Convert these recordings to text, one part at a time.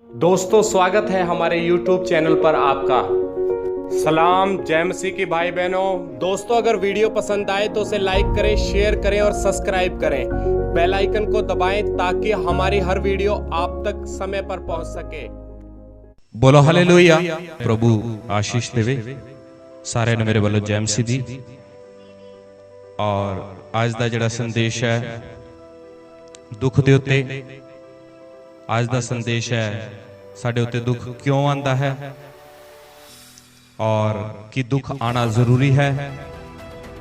दोस्तों स्वागत है हमारे YouTube चैनल पर आपका। सलाम जय मसीह की भाई बहनों। दोस्तों अगर वीडियो पसंद आए तो उसे लाइक करें, शेयर करें और सब्सक्राइब करें। बेल आइकन को दबाएं ताकि हमारी हर वीडियो आप तक समय पर पहुंच सके। बोलो हालेलुया। प्रभु आशीष देवे सारे ने मेरे वालों जय मसीह दी। और आज का जिहड़ा संदेश है दुख दे उत्ते, आज का संदेश है साडे उत्ते दुख क्यों आंदा है और कि दुख आना जरूरी है।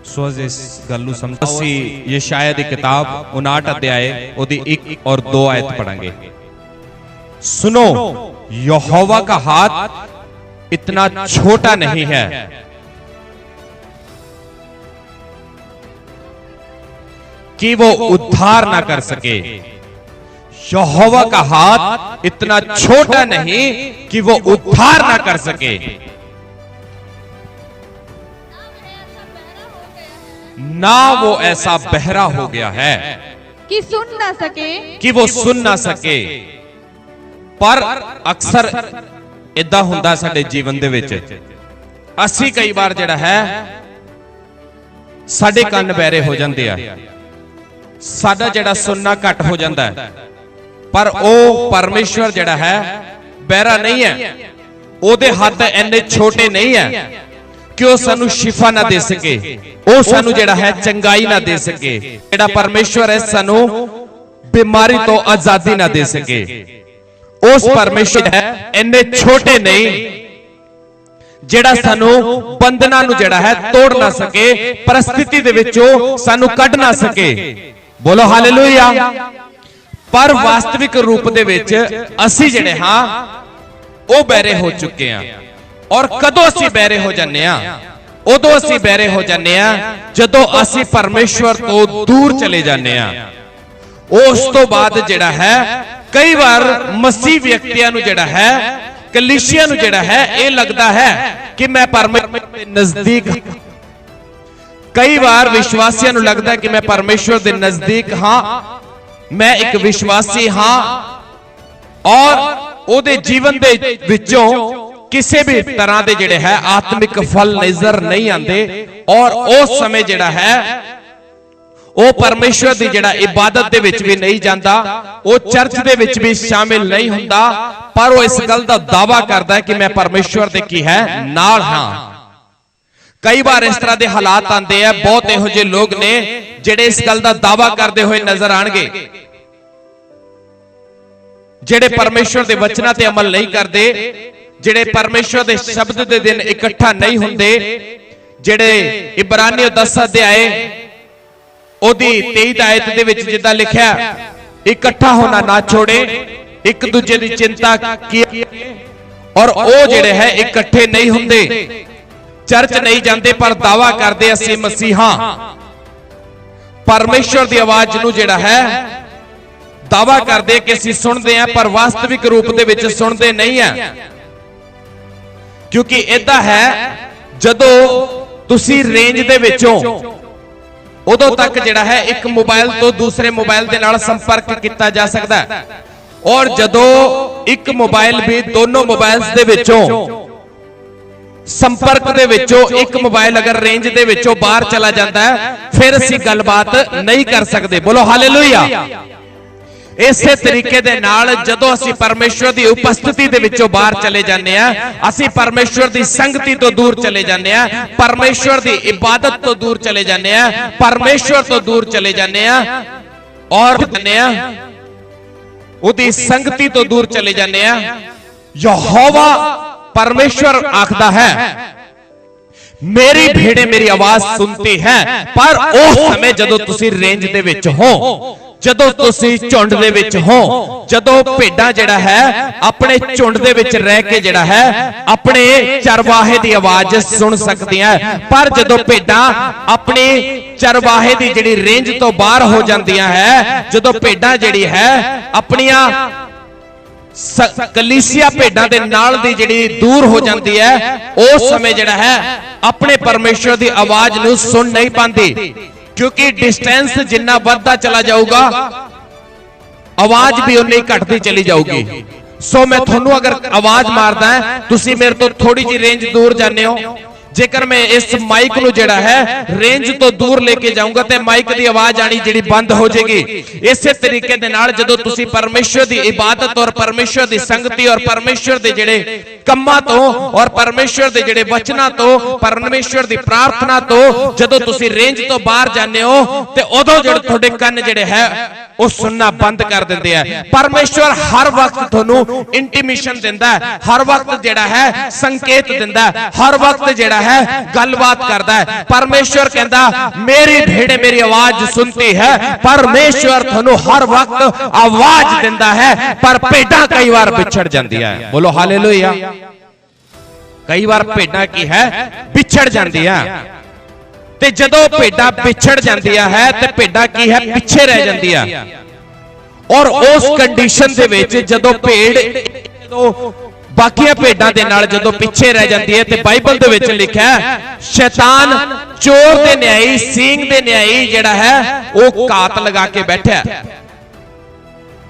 सो इस गल नूं समझ असीं यशाया दी किताब 59 अध्याय ओदी 1 और 2 आयत पढ़ांगे। सुनो, यहोवा का हाथ इतना छोटा नहीं है कि वो उद्धार ना कर सके। यहोवा का हाथ इतना छोटा नहीं कि वो उद्धार ना कर सके। ना वो ऐसा बहरा हो गया है कि सुन ना सके, कि वो सुन ना सके। पर अक्सर इदा हुंदा साडे जीवन दे विच, असी कई बार जिहड़ा है साडे कंन बहरे हो जांदे आ, साडा जिहड़ा सुनना घट हो जांदा है। पर ओ परमेश्वर जिहड़ा है बहरा नहीं है, ओदे हाथ इन्ने छोटे नहीं है कि ओ सानू शिफा ना दे सके, ओ सानू जिहड़ा है चंगाई ना दे सके। जिहड़ा परमेश्वर है सानू बीमारी तो आजादी ना दे सके। उस परमेश्वर है इन्ने छोटे नहीं जिहड़ा सानू बंधना नू जिहड़ा है तोड़ ना सके, परिस्थिति दे विचों सानू कढ ना सके। बोलो हालेलुया। पर वास्तविक रूप दे विच असी जिहड़े हां ओ बहरे हो चुके हां। और कदों असी बहरे हो जाने आ? उदों असी बहरे हो जाने आ जदों असी परमेश्वर तो दूर चले जाने आ। उस तो बाद जिहड़ा है कई बार मसीह व्यक्तियां नू जिहड़ा है, कलीसिया नू जिहड़ा है ये लगदा है कि मैं परमेश्वर दे नजदीक, कई बार विश्वासियों नू लगदा है कि मैं परमेश्वर दे नजदीक हां, मैं एक विश्वासी हां और ओदे जीवन दे विचों किसी भी तरह दे जिहड़े है आत्मिक फल नजर नहीं आंदे। और उस समय जिहड़ा है ओ परमेश्वर दी जिहड़ा इबादत दे विच भी नहीं जांदा, ओ चर्च दे विच भी शामिल नहीं हुंदा, पर वो इस गल दा दावा करदा है कि मैं परमेश्वर दे की है नाल हां। कई बार इस तरह के हालात आते हैं, बहुत इहो जिहे लोग ने जिहड़े इस गल दा दावा करते हुए नजर आणगे, जिहड़े परमेश्वर दे वचनां ते अमल नहीं करते, जिहड़े परमेश्वर दे शब्द दे दिन इकट्ठा नहीं हुंदे, जिहड़े इब्रानियों 10 अध्याय ओदी 23 आयत दे विच जिद्दां लिखिआ, इकट्ठा होना ना छोड़े, एक दूजे दी चिंता की, और ओ जिहड़े है इकट्ठे नहीं हुंदे, चर्च नहीं जाते पर दावा करते असी मसीहा। परमेश्वर की आवाज नू जिहड़ा है दावा करते कि असी सुनते हैं, पर वास्तविक रूप दे विच सुनते नहीं है। क्योंकि इदा है जदों तुसी रेंज दे विचों उदों तक जिहड़ा है एक मोबाइल तो दूसरे मोबाइल दे नाल संपर्क किया जा सकता है, और जदों एक मोबाइल भी दोनों मोबाइल्स दे विचों संपर्क दे विचों एक मोबाइल अगर रेंज दे विचों बाहर चला जाता है, फिर असी गलबात नहीं कर सकते। बोलो हालेलुया। इसे तरीके दे नाल जदों असी परमेश्वर दी उपस्थिति दे विचों बाहर चले जाने आ, असी परमेश्वर दी संगति तो दूर चले जाने आ, परमेश्वर दी इबादत तो दूर चले जाने आ, परमेश्वर तो दूर चले जाने आ, और जाने आ उदी संगति तो दूर चले जाने आ। यहोवा परमेश्वर आखदा है मेरी भेड़े मेरी आवाज सुनती है। पर उस समय जदों तुसी रेंज दे विच हो, जदों तुसी झुंड दे विच हो, जदों भेड़ां जिहड़ा है अपने झुंड दे विच रह के जिहड़ा है अपने चरवाहे दी आवाज सुन सकदियां, पर जदों भेड़ां अपने चरवाहे दी जिहड़ी रेंज तो बाहर हो जांदियां है, जदों भेड़ां जिहड़ी है अपनियां कलीसिया भेड़ां दे नाल दी जिहड़ी दूर हो जाती है, उस समय जिहड़ा है अपने परमेश्वर दी आवाज नूं सुन नहीं पाती। क्योंकि डिस्टेंस जिन्ना बढ़ता चला जाऊगा आवाज भी उन्नी घटती चली जाऊगी। सो मैं थोनू अगर आवाज मारदा है तुसी मेरे तो थोड़ी जी रेंज दूर जाने हो, जेकर मैं इस माइक नू जिहड़ा है रेंज तो दूर लेके जाऊंगा तो माइक दी आवाज आनी जिहड़ी बंद हो जाएगी। इसे तरीके दे नाल जदों तुसी परमेश्वर दी इबादत और परमेश्वर दी संगति और परमेश्वर दे जिहड़े कम्मां तो और परमेश्वर दे जिहड़े वचनां तो परमेश्वर दी प्रार्थना तो जदों तुसी रेंज तो बाहर जाने हो ते उदों जिहड़े तुहाडे कंन जिहड़े है वो सुनना बंद कर देंदे है। परमेश्वर हर वक्त तुहानू इंटीमेशन दिंदा है, हर वक्त जिहड़ा है संकेत दिंदा है, हर वक्त जिहड़ा है गलबात करदा है। परमेश्वर कहंदा मेरी भेड़े मेरी आवाज सुनती है। परमेश्वर तुहानू हर वक्त आवाज दिंदा है, पर भेड़ां कई बार बिछड़ जांदियां है। बोलो हालेलुया। कई बार भेड़ां की है बिछड़ जांदियां, ते जदों भेड़ां बिछड़ जांदियां है ते भेड़ां की है पिछे रह जांदियां। और उस कंडीशन दे विच जदों भेड़ बाकियां भेड़ां दे नाल जदों पिछे रह जांदी है ते बाइबल दे विच लिखिआ है शैतान चोर दे न्यायी सींग दे न्यायी जिहड़ा है वो घात लगा के बैठा है।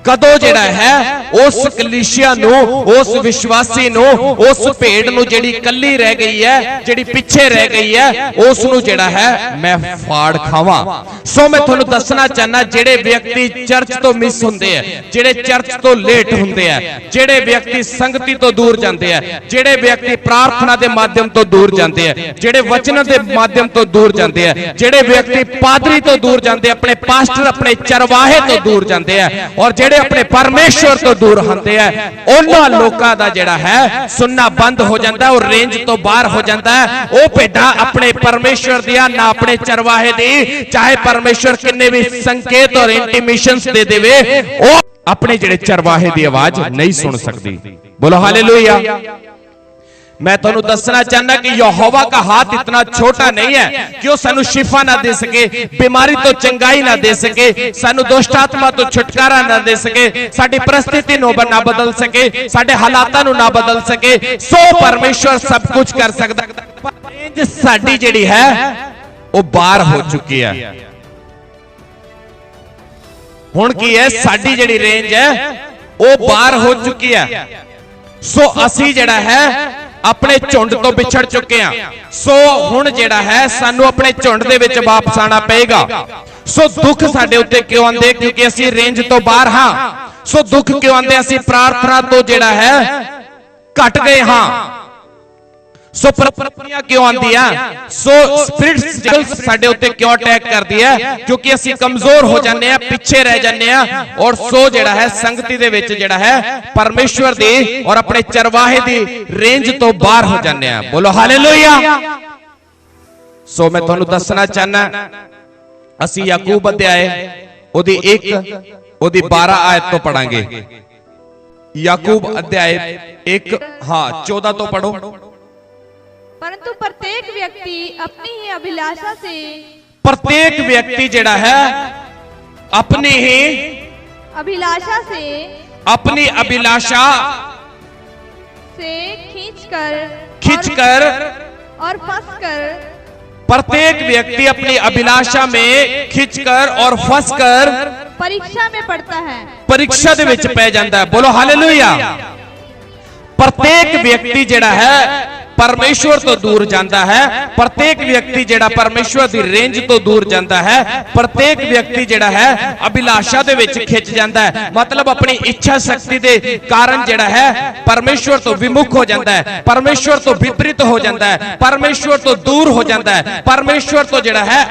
कदों जिहड़ा है उस कलीसिया नू उस विश्वासी नू उस भेड़ नू जिहड़ी कल्ली रह गई है जिहड़ी पिछे रह गई है उस नू जिहड़ा है मैं फाड़ खावां। सो मैं तुहानू दसना चाहना जिहड़े व्यक्ति चर्च तो मिस हुंदे है, जिहड़े चर्च तो लेट हुंदे है, जिहड़े व्यक्ति संगति तो दूर जांदे है, जिहड़े व्यक्ति प्रार्थना दे माध्यम तो दूर जांदे है, जिहड़े वचन दे माध्यम तो दूर जांदे है, जिहड़े व्यक्ति पादरी तो दूर जांदे अपने पास्टर अपने चरवाहे तो दूर जांदे है और जिहड़े अपने परमेश्वर तो दूर होंदे हैं उन्हां लोकां दा जिहड़ा है सुनना बंद हो जाता है और रेंज तो बाहर हो जाता है। वो भेड़ां अपने परमेश्वर दिया ना अपने चरवाहे दी, चाहे परमेश्वर किन्ने भी संकेत और इंटीमेशंस दे देवे वो अपने जिहड़े चरवाहे दी आवाज नहीं सुन सकती। बोलो हालेलुया। मैं तुहानू दसना चाहना कि यहोवा का हाथ इतना छोटा नहीं है कि वो सानू शिफा ना दे सके, बीमारी तो चंगाई ना दे सके, सानू दुष्ट आत्मा तो छुटकारा ना दे सके, साडी परिस्थिति नो ना बदल सके, साडे हालातां नु ना बदल सके। सो परमेश्वर सब कुछ कर सकदा, पर रेंज साडी जिहड़ी है वो बाहर हो चुकी है। हुण की है साडी जिहड़ी रेंज है वो बाहर हो चुकी है। सो असी जिहड़ा है अपने झुंड तो बिछड़ चुके हैं। सो हुण जिहड़ा है सानू अपने झुंड दे विच वापस आना पेगा। सो दुख साडे उत्ते क्यों आंदे? क्योंकि असी रेंज तो बाहर हां। सो दुख क्यों आंदे? असी प्रार्थना तो जिहड़ा है घट गए हां। सो परिस्थितियां क्यों आंदियां? सो स्पिरिट्स साडे उत्ते क्यों अटैक करदी है? क्योंकि असी कमजोर हो जाने हैं, पिछे रह जाने हैं और सो जिहड़ा है संगति दे विच जिहड़ा है परमेश्वर दी और अपने चरवाहे दी रेंज तो बाहर हो जाने हैं। बोलो हालेलुया। सो मैं तुहानू दसना चाहना असी याकूब अध्याय ओदी 1 ओदी 12 आयत तो पढ़ांगे। याकूब अध्याय 1 14 तो पढ़ो। परंतु प्रत्येक व्यक्ति अपनी ही अभिलाषा से, प्रत्येक व्यक्ति जिहड़ा है अपनी ही अभिलाषा से, अपनी अभिलाषा से खींचकर और फंसकर, प्रत्येक व्यक्ति अपनी अभिलाषा में खिंचकर और फंसकर परीक्षा में पड़ता है, परीक्षा दे विच पै जांदा है। बोलो हालेलुया। प्रत्येक व्यक्ति जिहड़ा है परमेश्वर तो दूर जाता है, प्रत्येक व्यक्ति जिहड़ा परमेश्वर दी रेंज तो दूर जाता है, प्रत्येक व्यक्ति जिहड़ा है अभिलाषा दे विच खिंच जाता है। मतलब अपनी इच्छा शक्ति दे कारण जिहड़ा है परमेश्वर तो विमुख हो जाता है, परमेश्वर तो विपरीत हो जाता है, परमेश्वर तो दूर हो जाता है, परमेश्वर तो जिहड़ा है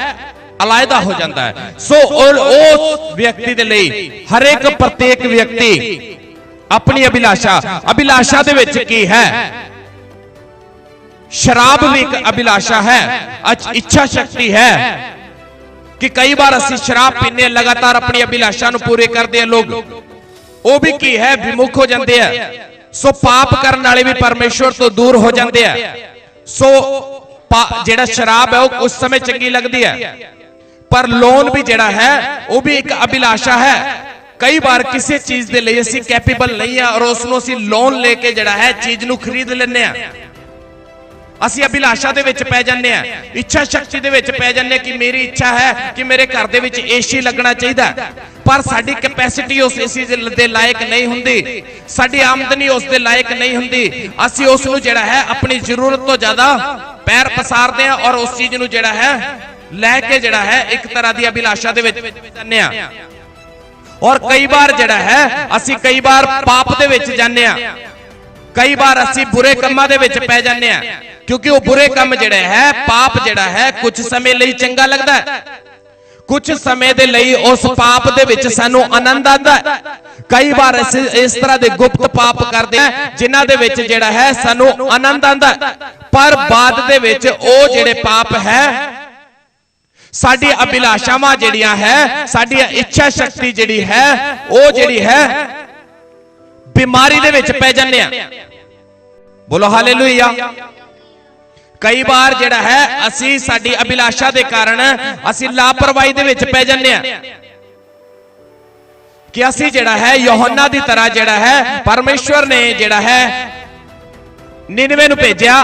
अलग हो जाता है। सो उस व्यक्ति दे लई हर एक प्रत्येक व्यक्ति अपनी अभिलाषा दे विच की है? शराब भी एक अभिलाषा है, इच्छा शक्ति है कि कई बार असि शराब पीने लगातार अपनी अभिलाषा नु पूरे करते हैं लोग, वो भी की है विमुख हो जाते हैं। सो पाप करने वाले भी परमेश्वर तो दूर हो जाते हैं। सो जेड़ा शराब है वो उस समय चंगी लगती है, पर लोन भी जेड़ा है वो भी एक अभिलाषा है। कई बार किसी चीज के लिए असी कैपेबल नहीं है और उसनों असी लोन लेके जेड़ा है चीज नु खरीद लेने हैं। ਅਸੀਂ ਅਭਿਲਾਸ਼ਾ ਦੇ ਵਿੱਚ ਪੈ ਜਾਂਦੇ ਆ, ਇੱਛਾ ਸ਼ਕਤੀ ਦੇ ਵਿੱਚ ਪੈ ਜਾਂਦੇ ਕਿ ਮੇਰੀ ਇੱਛਾ ਹੈ ਕਿ ਮੇਰੇ ਘਰ ਦੇ ਵਿੱਚ ਏਸੀ ਲੱਗਣਾ ਚਾਹੀਦਾ, ਪਰ ਸਾਡੀ ਕੈਪੈਸਿਟੀ ਉਸ ਏਸੀ ਦੇ ਲਾਇਕ ਨਹੀਂ ਹੁੰਦੀ, ਸਾਡੀ ਆਮਦਨੀ ਉਸ ਦੇ ਲਾਇਕ ਨਹੀਂ ਹੁੰਦੀ। ਅਸੀਂ ਉਸ ਨੂੰ ਜਿਹੜਾ ਹੈ ਆਪਣੀ ਜ਼ਰੂਰਤ ਤੋਂ ਜ਼ਿਆਦਾ ਪੈਰ ਪਸਾਰਦੇ ਆ ਔਰ ਉਸ ਚੀਜ਼ ਨੂੰ ਜਿਹੜਾ ਹੈ ਲੈ ਕੇ ਜਿਹੜਾ ਹੈ ਇੱਕ ਤਰ੍ਹਾਂ ਦੀ ਅਭਿਲਾਸ਼ਾ ਦੇ ਵਿੱਚ ਜਾਂਦੇ ਆ। ਔਰ ਕਈ ਵਾਰ ਜਿਹੜਾ ਹੈ ਅਸੀਂ ਕਈ ਵਾਰ ਪਾਪ ਦੇ ਵਿੱਚ ਜਾਂਦੇ ਆ, ਕਈ ਵਾਰ ਅਸੀਂ ਬੁਰੇ ਕੰਮਾਂ ਦੇ ਵਿੱਚ ਪੈ ਜਾਂਦੇ ਆ, ਕਿਉਂਕਿ ਉਹ ਬੁਰੇ ਕੰਮ ਜਿਹੜੇ ਹੈ, ਪਾਪ ਜਿਹੜਾ ਹੈ ਕੁਝ ਸਮੇਂ ਲਈ ਚੰਗਾ ਲੱਗਦਾ ਹੈ, ਕੁਝ ਸਮੇਂ ਦੇ ਲਈ ਉਸ ਪਾਪ ਦੇ ਵਿੱਚ ਸਾਨੂੰ ਆਨੰਦ ਆਉਂਦਾ ਹੈ। ਕਈ ਵਾਰ ਅਸੀਂ ਇਸ ਤਰ੍ਹਾਂ ਦੇ ਗੁਪਤ ਪਾਪ ਕਰਦੇ ਆ ਜਿਨ੍ਹਾਂ ਦੇ ਵਿੱਚ ਜਿਹੜਾ ਹੈ ਸਾਨੂੰ ਆਨੰਦ ਆਉਂਦਾ ਹੈ, ਪਰ ਬਾਅਦ ਦੇ ਵਿੱਚ ਉਹ ਜਿਹੜੇ ਪਾਪ ਹੈ ਸਾਡੀ ਅਭਿਲਾਸ਼ਾਵਾਂ ਜਿਹੜੀਆਂ ਹੈ, ਸਾਡੀ ਇੱਛਾ ਸ਼ਕਤੀ ਜਿਹੜੀ ਹੈ ਉਹ ਜਿਹੜੀ ਹੈ ਬਿਮਾਰੀ ਦੇ ਵਿੱਚ ਪੈ ਜਾਂਦੇ ਆ। ਬੋਲੋ ਹਾਲੇਲੂਇਆ। ਕਈ ਵਾਰ ਜਿਹੜਾ ਹੈ ਅਸੀਂ ਸਾਡੀ ਅਭਿਲਾਸ਼ਾ ਦੇ ਕਾਰਨ ਅਸੀਂ ਲਾਪਰਵਾਹੀ ਦੇ ਵਿੱਚ ਪੈ ਜਾਂਦੇ ਆ ਕਿ ਅਸੀਂ ਜਿਹੜਾ ਹੈ ਯੋਹੰਨਾ ਦੀ ਤਰ੍ਹਾਂ ਜਿਹੜਾ ਹੈ ਪਰਮੇਸ਼ਵਰ ਨੇ ਜਿਹੜਾ ਹੈ ਨਿਨਵੇ ਨੂੰ ਭੇਜਿਆ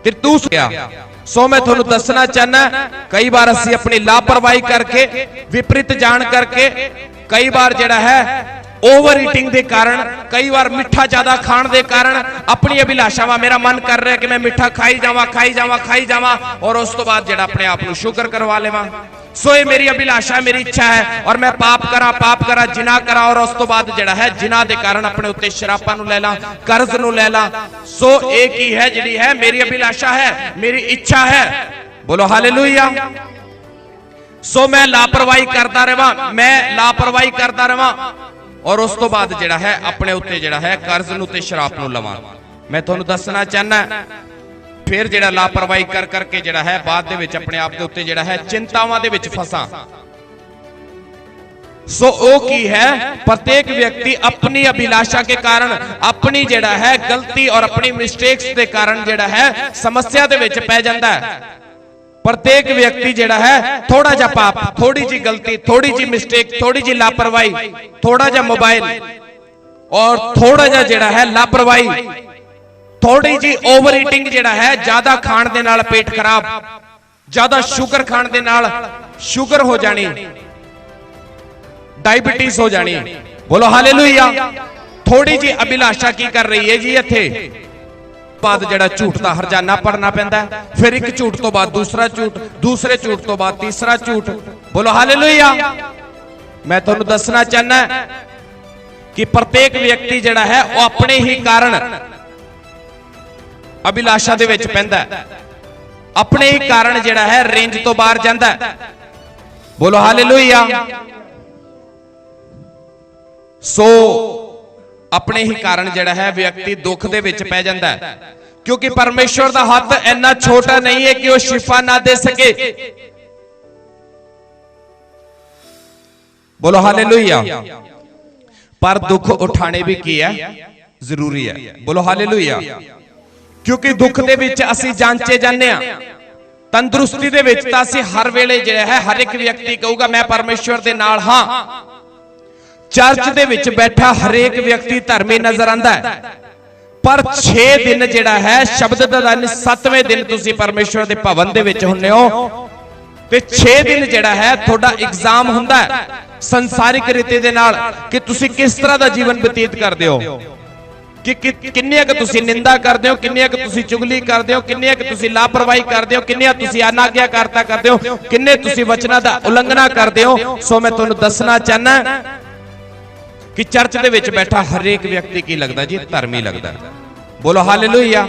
ਤੇ ਤੂੰ ਸੁਣਿਆ। ਸੋ ਮੈਂ ਤੁਹਾਨੂੰ ਦੱਸਣਾ ਚਾਹਨਾ, ਕਈ ਵਾਰ ਅਸੀਂ ਆਪਣੀ ਲਾਪਰਵਾਹੀ ਕਰਕੇ, ਵਿਪਰੀਤ ਜਾਣ ਕਰਕੇ, ਕਈ ਵਾਰ ਜਿਹੜਾ ਹੈ ਓਵਰ ਈਟਿੰਗ ਦੇ ਕਾਰਨ, ਕਈ ਵਾਰ ਮਿੱਠਾ ਜ਼ਿਆਦਾ ਖਾਣ ਦੇ ਕਾਰਨ ਆਪਣੀ ਅਭਿਲਾਸ਼ਾਵਾਂ, ਮੇਰਾ ਮਨ ਕਰ ਰਿਹਾ ਕਿ ਮੈਂ ਮਿੱਠਾ ਖਾਈ ਜਾਵਾਂ ਔਰ ਉਸ ਤੋਂ ਬਾਅਦ ਜਿਹੜਾ ਆਪਣੇ ਆਪ ਨੂੰ ਸ਼ੂਗਰ ਕਰਵਾ ਲਵਾਂ। ਸੋ ਇਹ ਮੇਰੀ ਅਭਿਲਾਸ਼ਾ, ਮੇਰੀ ਇੱਛਾ ਹੈ ਔਰ ਮੈਂ ਪਾਪ ਕਰਾਂ, ਜਿਨਾ ਕਰਾਂ ਔਰ ਉਸ ਤੋਂ ਬਾਅਦ ਜਿਹੜਾ ਹੈ ਜਿਨਾ ਦੇ ਕਾਰਨ ਆਪਣੇ ਉੱਤੇ ਸ਼ਰਾਪਾਂ ਨੂੰ ਲੈ ਲਾਂ, ਕਰਜ਼ ਨੂੰ ਲੈ ਲਾਂ। ਸੋ ਇਹ ਕੀ ਹੈ, ਜਿਹੜੀ ਹੈ ਮੇਰੀ ਅਭਿਲਾਸ਼ਾ ਹੈ, ਮੇਰੀ ਇੱਛਾ ਹੈ। ਬੋਲੋ ਹਾਲੇਲੂਇਆ। ਸੋ ਮੈਂ ਲਾਪਰਵਾਹੀ ਕਰਦਾ ਰਵਾਂ ਔਰ ਉਸ ਤੋਂ ਬਾਅਦ ਜਿਹੜਾ ਹੈ ਆਪਣੇ ਉੱਤੇ ਜਿਹੜਾ ਹੈ ਕਰਜ਼ ਨੂੰ ਤੇ ਸ਼ਰਾਪ ਨੂੰ ਲਵਾਂ। ਮੈਂ ਤੁਹਾਨੂੰ ਦੱਸਣਾ ਚਾਹਨਾ, ਫਿਰ ਜਿਹੜਾ ਲਾਪਰਵਾਹੀ ਕਰ ਕਰਕੇ ਜਿਹੜਾ ਹੈ ਬਾਅਦ ਦੇ ਵਿੱਚ ਆਪਣੇ ਆਪ ਦੇ ਉੱਤੇ ਜਿਹੜਾ ਹੈ ਚਿੰਤਾਵਾਂ ਦੇ ਵਿੱਚ ਫਸਾਂ। सो वो की है, प्रत्येक व्यक्ति अपनी अभिलाषा के कारण, अपनी जेड़ा है गलती और अपनी मिस्टेक्स के कारण जेड़ा है समस्या दे विच पै जांदा है। प्रत्येक व्यक्ति जेड़ा है थोड़ा जा पाप, थोड़ी जी गलती, थोड़ी जी मिस्टेक, थोड़ी जी लापरवाही, थोड़ा जा मोबाइल और थोड़ा जा जेड़ा है लापरवाही, थोड़ी जी ओवर ईटिंग जेड़ा है, ज्यादा खाण दे नाल पेट खराब, ज्यादा शुगर खाण दे नाल शुगर हो जानी, डायबिटीज हो जानी। बोलो हालेलुया। थोड़ी जी अभिलाषा की कर रही है जी इत्थे बाद जेड़ा झूठ दा हरजाना पढ़ना पैंदा है, फिर एक झूठ तो बाद दूसरा झूठ, दूसरे झूठ तो बाद तीसरा झूठ। बोलो हालेलुया। मैं तुहानू दसना चाहना कि प्रत्येक व्यक्ति जेड़ा है वो अपने ही कारण अभिलाषा दे विच पैंदा है, अपने ही कारण जेड़ा है रेंज तो बाहर जांदा है। बोलो हालेलुया। सो अपने ही कारण जेड़ा है व्यक्ति दुख दे विच पै जांदा है, क्योंकि परमेश्वर दा हथ इन्ना छोटा नहीं है कि वो शिफा ना दे सके। बोलो हालेलुया। पर दुख उठाने भी की है, जरूरी है। बोलो हालेलुया। क्योंकि दुख दे विच असीं जांचे जाने आ, तंदुरुस्ती दे विच तां असीं हर वेले जेड़ा है हर एक व्यक्ति कहूगा मैं परमेश्वर दे नाल हां। चर्च दे विच बैठा हरेक व्यक्ति धर्मी नजर आंदा है, पर 6 दिन जेड़ा है शब्द दा दिन 7वें दिन तुसी परमेश्वर दे भवन दे विच हुंदे हो ते 6 दिन जेड़ा है थोड़ा एग्जाम हुंदा है संसारिक रीति दे नाल कि तुसी किस तरह दा जीवन बतीत करदे हो, कि किन्नियां क तुसी निंदा करदे हो, किन्नियां क तुसी चुगली करदे हो, किन्नियां क तुसी लापरवाही करदे हो, किन्नियां तुसी अनाज्ञाकारिता करदे हो, किन्ने तुसी वचनां दा उल्लंघना करदे हो। सो मैं तुहानू दसना चाहना कि चर्च दे विच बैठा हर एक व्यक्ति की लगदा जी धर्मी लगदा। बोलो हालेलुया।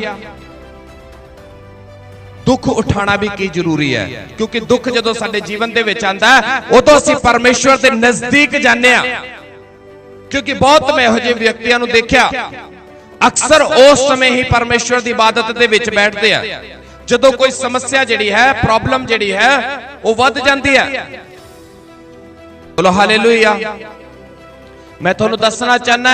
दुख उठाना भी की जरूरी है, क्योंकि दुख जदों साडे जीवन दे विच आंदा है उदों असीं परमेश्वर दे नजदीक जाने आ। क्योंकि बहुत मैं इहो जिहे व्यक्तियां नूं देखिया अक्सर उस समय ही परमेश्वर दी इबादत दे विच बैठदे आ जदों कोई समस्या जिहड़ी है, प्रॉब्लम जिहड़ी है वो वध जांदी है। बोलो हालेलुया। मैं तुहानू दसना चाहना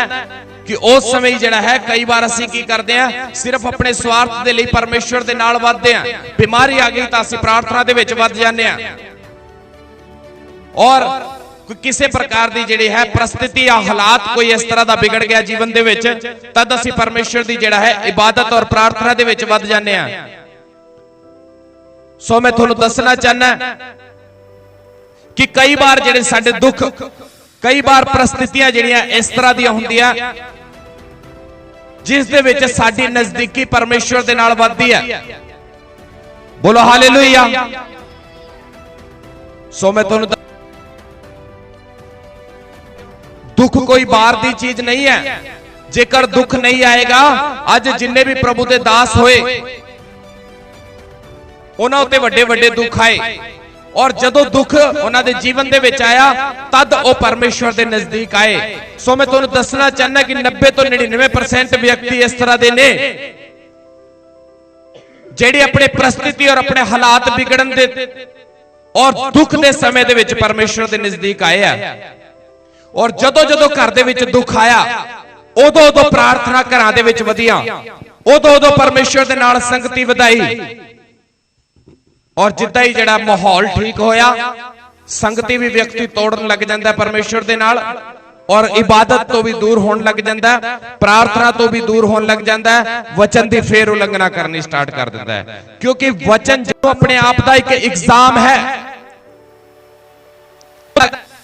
कि उस समय जिहड़ा है कई बार असीं की करदे आ सिर्फ अपने स्वार्थ दे लई परमेश्वर दे नाल वधदे आ। बीमारी आ गई तां असीं प्रार्थना दे विच वध जांदे आ और ਕਿਸੇ ਪ੍ਰਕਾਰ ਦੀ ਜਿਹੜੀ ਹੈ ਪ੍ਰਸਥਿਤੀ ਜਾਂ ਹਾਲਾਤ ਕੋਈ ਇਸ ਤਰ੍ਹਾਂ ਦਾ ਵਿਗੜ ਗਿਆ ਜੀਵਨ ਦੇ ਵਿੱਚ, ਤਦ ਅਸੀਂ ਪਰਮੇਸ਼ਰ ਦੀ ਜਿਹੜਾ ਹੈ ਇਬਾਦਤ ਔਰ ਪ੍ਰਾਰਥਨਾ ਦੇ ਵਿੱਚ ਵੱਧ ਜਾਂਦੇ ਆ। ਸੋ ਮੈਂ ਤੁਹਾਨੂੰ ਦੱਸਣਾ ਚਾਹਨਾ ਕਿ ਕਈ ਵਾਰ ਜਿਹੜੇ ਸਾਡੇ ਦੁੱਖ, ਕਈ ਵਾਰ ਪ੍ਰਸਥਿਤੀਆਂ ਜਿਹੜੀਆਂ ਇਸ ਤਰ੍ਹਾਂ ਦੀਆਂ ਹੁੰਦੀਆਂ ਜਿਸ ਦੇ ਵਿੱਚ ਸਾਡੀ ਨਜ਼ਦੀਕੀ ਪਰਮੇਸ਼ਰ ਦੇ ਨਾਲ ਵੱਧਦੀ ਹੈ। ਬੋਲੋ ਹਾਲੇਲੂਇਆ। ਸੋ ਮੈਂ ਤੁਹਾਨੂੰ दुख कोई बाहर दी चीज नहीं है। जेकर दुख नहीं आएगा, अज जिन्ने भी प्रभु दे दास होए उन्हां उत्ते वड्डे वड्डे दुख आए, और जदों दुख उन्हां दे जीवन दे विच आया तद वो परमेश्वर दे नजदीक आए। सो मैं तुहानूं दसना चाहना कि 90 तो 99% व्यक्ति इस तरह दे ने जेडे अपने परिस्थिति और अपने हालात बिगड़न दे और दुख दे समय दे विच परमेश्वर दे नजदीक आए आ। और जदों जदों घर दे विच दुख आया उदों उदों प्रार्थना घरां दे विच वधियां, उदों उदों परमेश्वर दे नाल संगति वधाई, और जिद्दां ही जिहड़ा माहौल ठीक होया संगति भी व्यक्ति तोड़न लग जांदा परमेश्वर दे नाल, और इबादत तो भी दूर होण लग जांदा, प्रार्थना तो भी दूर होण लग जांदा, वचन दी फेर उल्लंघना करनी स्टार्ट कर दिंदा है। क्योंकि वचन जो अपने आप दा एक एग्जाम है,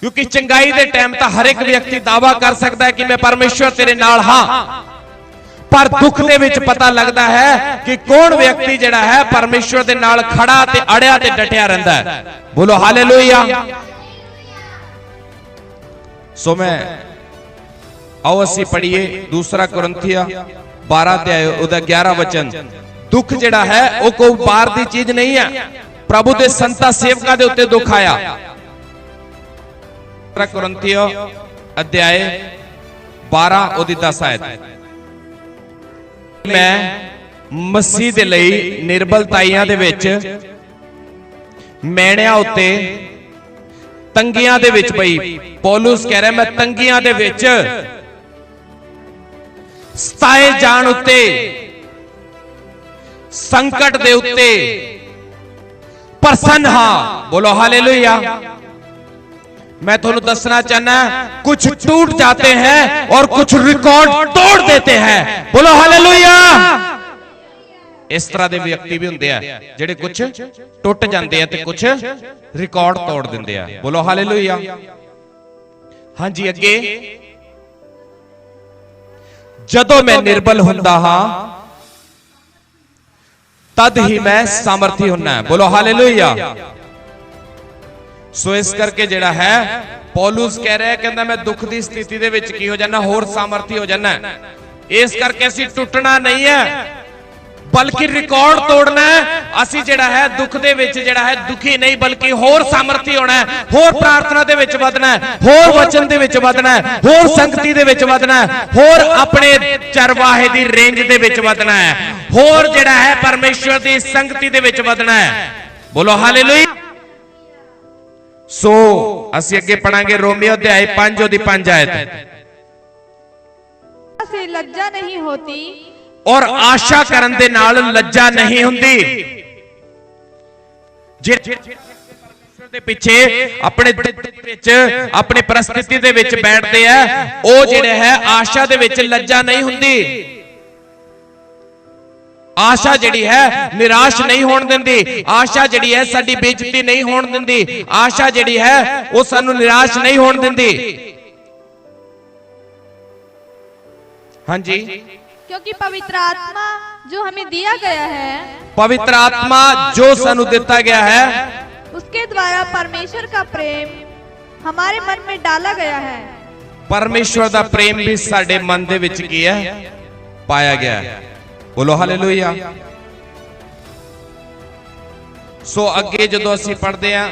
क्योंकि चंगाई दे टाइम तो हर एक व्यक्ति दावा कर सकता है कि मैं परमेश्वर तेरे नाल हां, पर दुख दे विच पता लगता है कि कौन व्यक्ति जिहड़ा है परमेश्वर दे नाल खड़ा ते अड़िया ते डटिया रहंदा है। बोलो हालेलुया। सो मैं आओ असी पढ़िए 2 कुरिन्थिया 12 अध्याय उदा 11 वचन। दुख जिहड़ा है वो कोई बाहर दी चीज नहीं है, प्रभु दे संतां सेवकां दे उत्ते दुख आया। कुरिन्थियो अध्याय 12 ओदी 10 आयत। मैं मसीह दे लई निर्बलताइयां दे विच, मैणियां उत्ते, तंगियां दे विच पई। पौलुस कह रहा मैं तंगियां दे विच, सताए जाण उत्ते, संकट दे उत्ते प्रसन्न हां। बोलो हालेलुया। मैं तुहानूं दसना चाहना कुछ टूट जाते हैं और कुछ रिकॉर्ड तोड़ देते हैं। बोलो हालेलुया। इस तरह के व्यक्ति भी हुंदे आ जिहड़े कुछ टुट जाते हैं ते कुछ रिकॉर्ड तोड़ दिंदे आ। बोलो हालेलुया। हां जी अगे, जदों मैं निर्बल हुंदा हां तद ही मैं सामर्थी हुन्ना। बोलो हालेलुया। सो इस करके जिहड़ा है पौलुस कह रहा है, कहंदा मैं दुख दी स्थिति दे विच की हो जाना, होर सामर्थी हो जाना। इस करके असीं टुटना नहीं है बल्कि रिकॉर्ड तोड़ना है। असीं जिहड़ा है दुख दे विच जिहड़ा है दुखी नहीं बल्कि होर सामर्थी होना है, होर प्रार्थना दे विच वधना है, होर वचन दे विच वधना है, होर संगति दे विच वधना है, होर अपने चरवाहे दी रेंज दे विच वधना है, होर जिहड़ा है परमेश्वर दी संगति दे विच वधना है। बोलो हालेलुया। सो असी अगे पढ़ांगे रोमियो अध्याय 5 ओदी 5 आयत। से लज्जा नहीं होती और आशा करन दे नाल लज्जा नहीं हुंदी। परमेश्वर दे पीछे अपने विच अपनी परिस्थिति दे विच बैठदे आ, ओ जिहड़े है आशा दे विच लज्जा नहीं हुंदी। आशा जिहड़ी है निराश नहीं होण दिंदी, आशा जिहड़ी है साडी बेइज्जती नहीं होण दिंदी, आशा जिहड़ी है वो सानू निराश नहीं होण दिंदी। हां जी, क्योंकि पवित्र आत्मा जो हमें दिया गया है, पवित्र आत्मा जो सानू दिता गया है, उसके द्वारा परमेश्वर का प्रेम हमारे मन में डाला गया है। परमेश्वर दा प्रेम भी साडे मन दे विच की है पाया गया है। बोलो हालेलुया। सो अगे जदों असीं पढ़दे आ,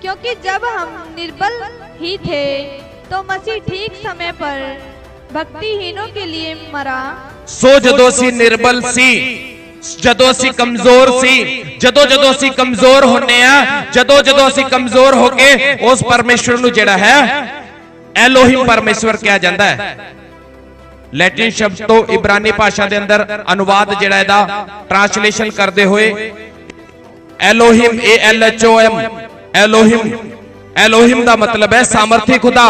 क्योंकि जब हम निर्बल ही थे तो मसीह ठीक समय पर भक्तिहीनों के लिए मरा। सो जदों असीं निर्बल सी, जदों असीं कमजोर सी, जदों जदों असीं कमजोर होने आ, जदों जदों असीं कमजोर होके उस परमेश्वर नूं जिहड़ा है एलोहिम परमेश्वर कहा जाता है। लैटिन शब्द तो इब्रानी भाषा के अंदर अनुवाद जिहड़ा इहदा ट्रांसलेशन करते हुए एलोहिम ALHOM एलोहिम, एलोहिम का मतलब है सामर्थी खुदा।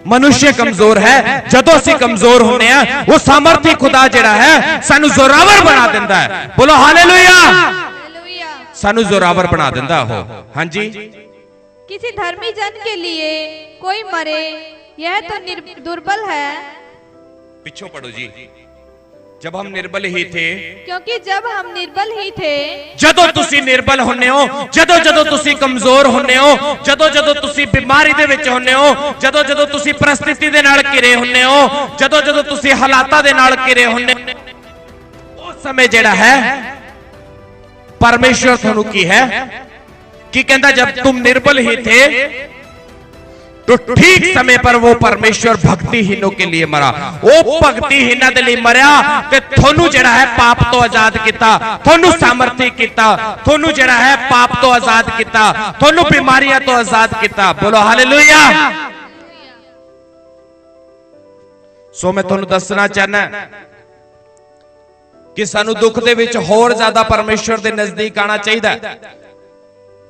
मनुष्य कमजोर है, जदों असीं कमजोर होने हैं वो सामर्थी खुदा जिहड़ा है सानू जोरावर बना दिंदा है। बोलो हालेलुया, सानू जोरावर बना दिंदा हो। हाँ जी, किसी धर्मी जन के लिए कोई मरे यह तो दुर्बल है। पिछो पढ़ो जी। जब हम निर्बल ही थे, क्योंकि जब हम निर्बल ही थे, जदों तुसी निर्बल होने हो, जदों जदों तुसी कमजोर होने हो, जदों जदों तुसी बीमारी दे विच होने हो, जदों जदों तुसी परिस्थिति दे नाल घिरे होने हो, जदों जदों तुसी हालातां दे नाल घिरे होने, उस समय जिहड़ा है परमेश्वर तुहानू की है कि कहंदा जब तुम निर्बल ही थे तो ठीक समय पर वो परमेश्वर भक्तिहीनों के लिए मरा। वो भक्तिहीनां दे लिए मरिया ते थोनू जिहड़ा है पाप तो आजाद किता, थोनू सामर्थी किता, थोनू जिहड़ा है पाप तो आजाद किता, थोनू बीमारियां तो आजाद किता। बोलो हालेलुया। सो मैं थोनू दसना चाहना कि सानू दुख दे विच होर ज्यादा परमेश्वर दे नजदीक आना चाहिए।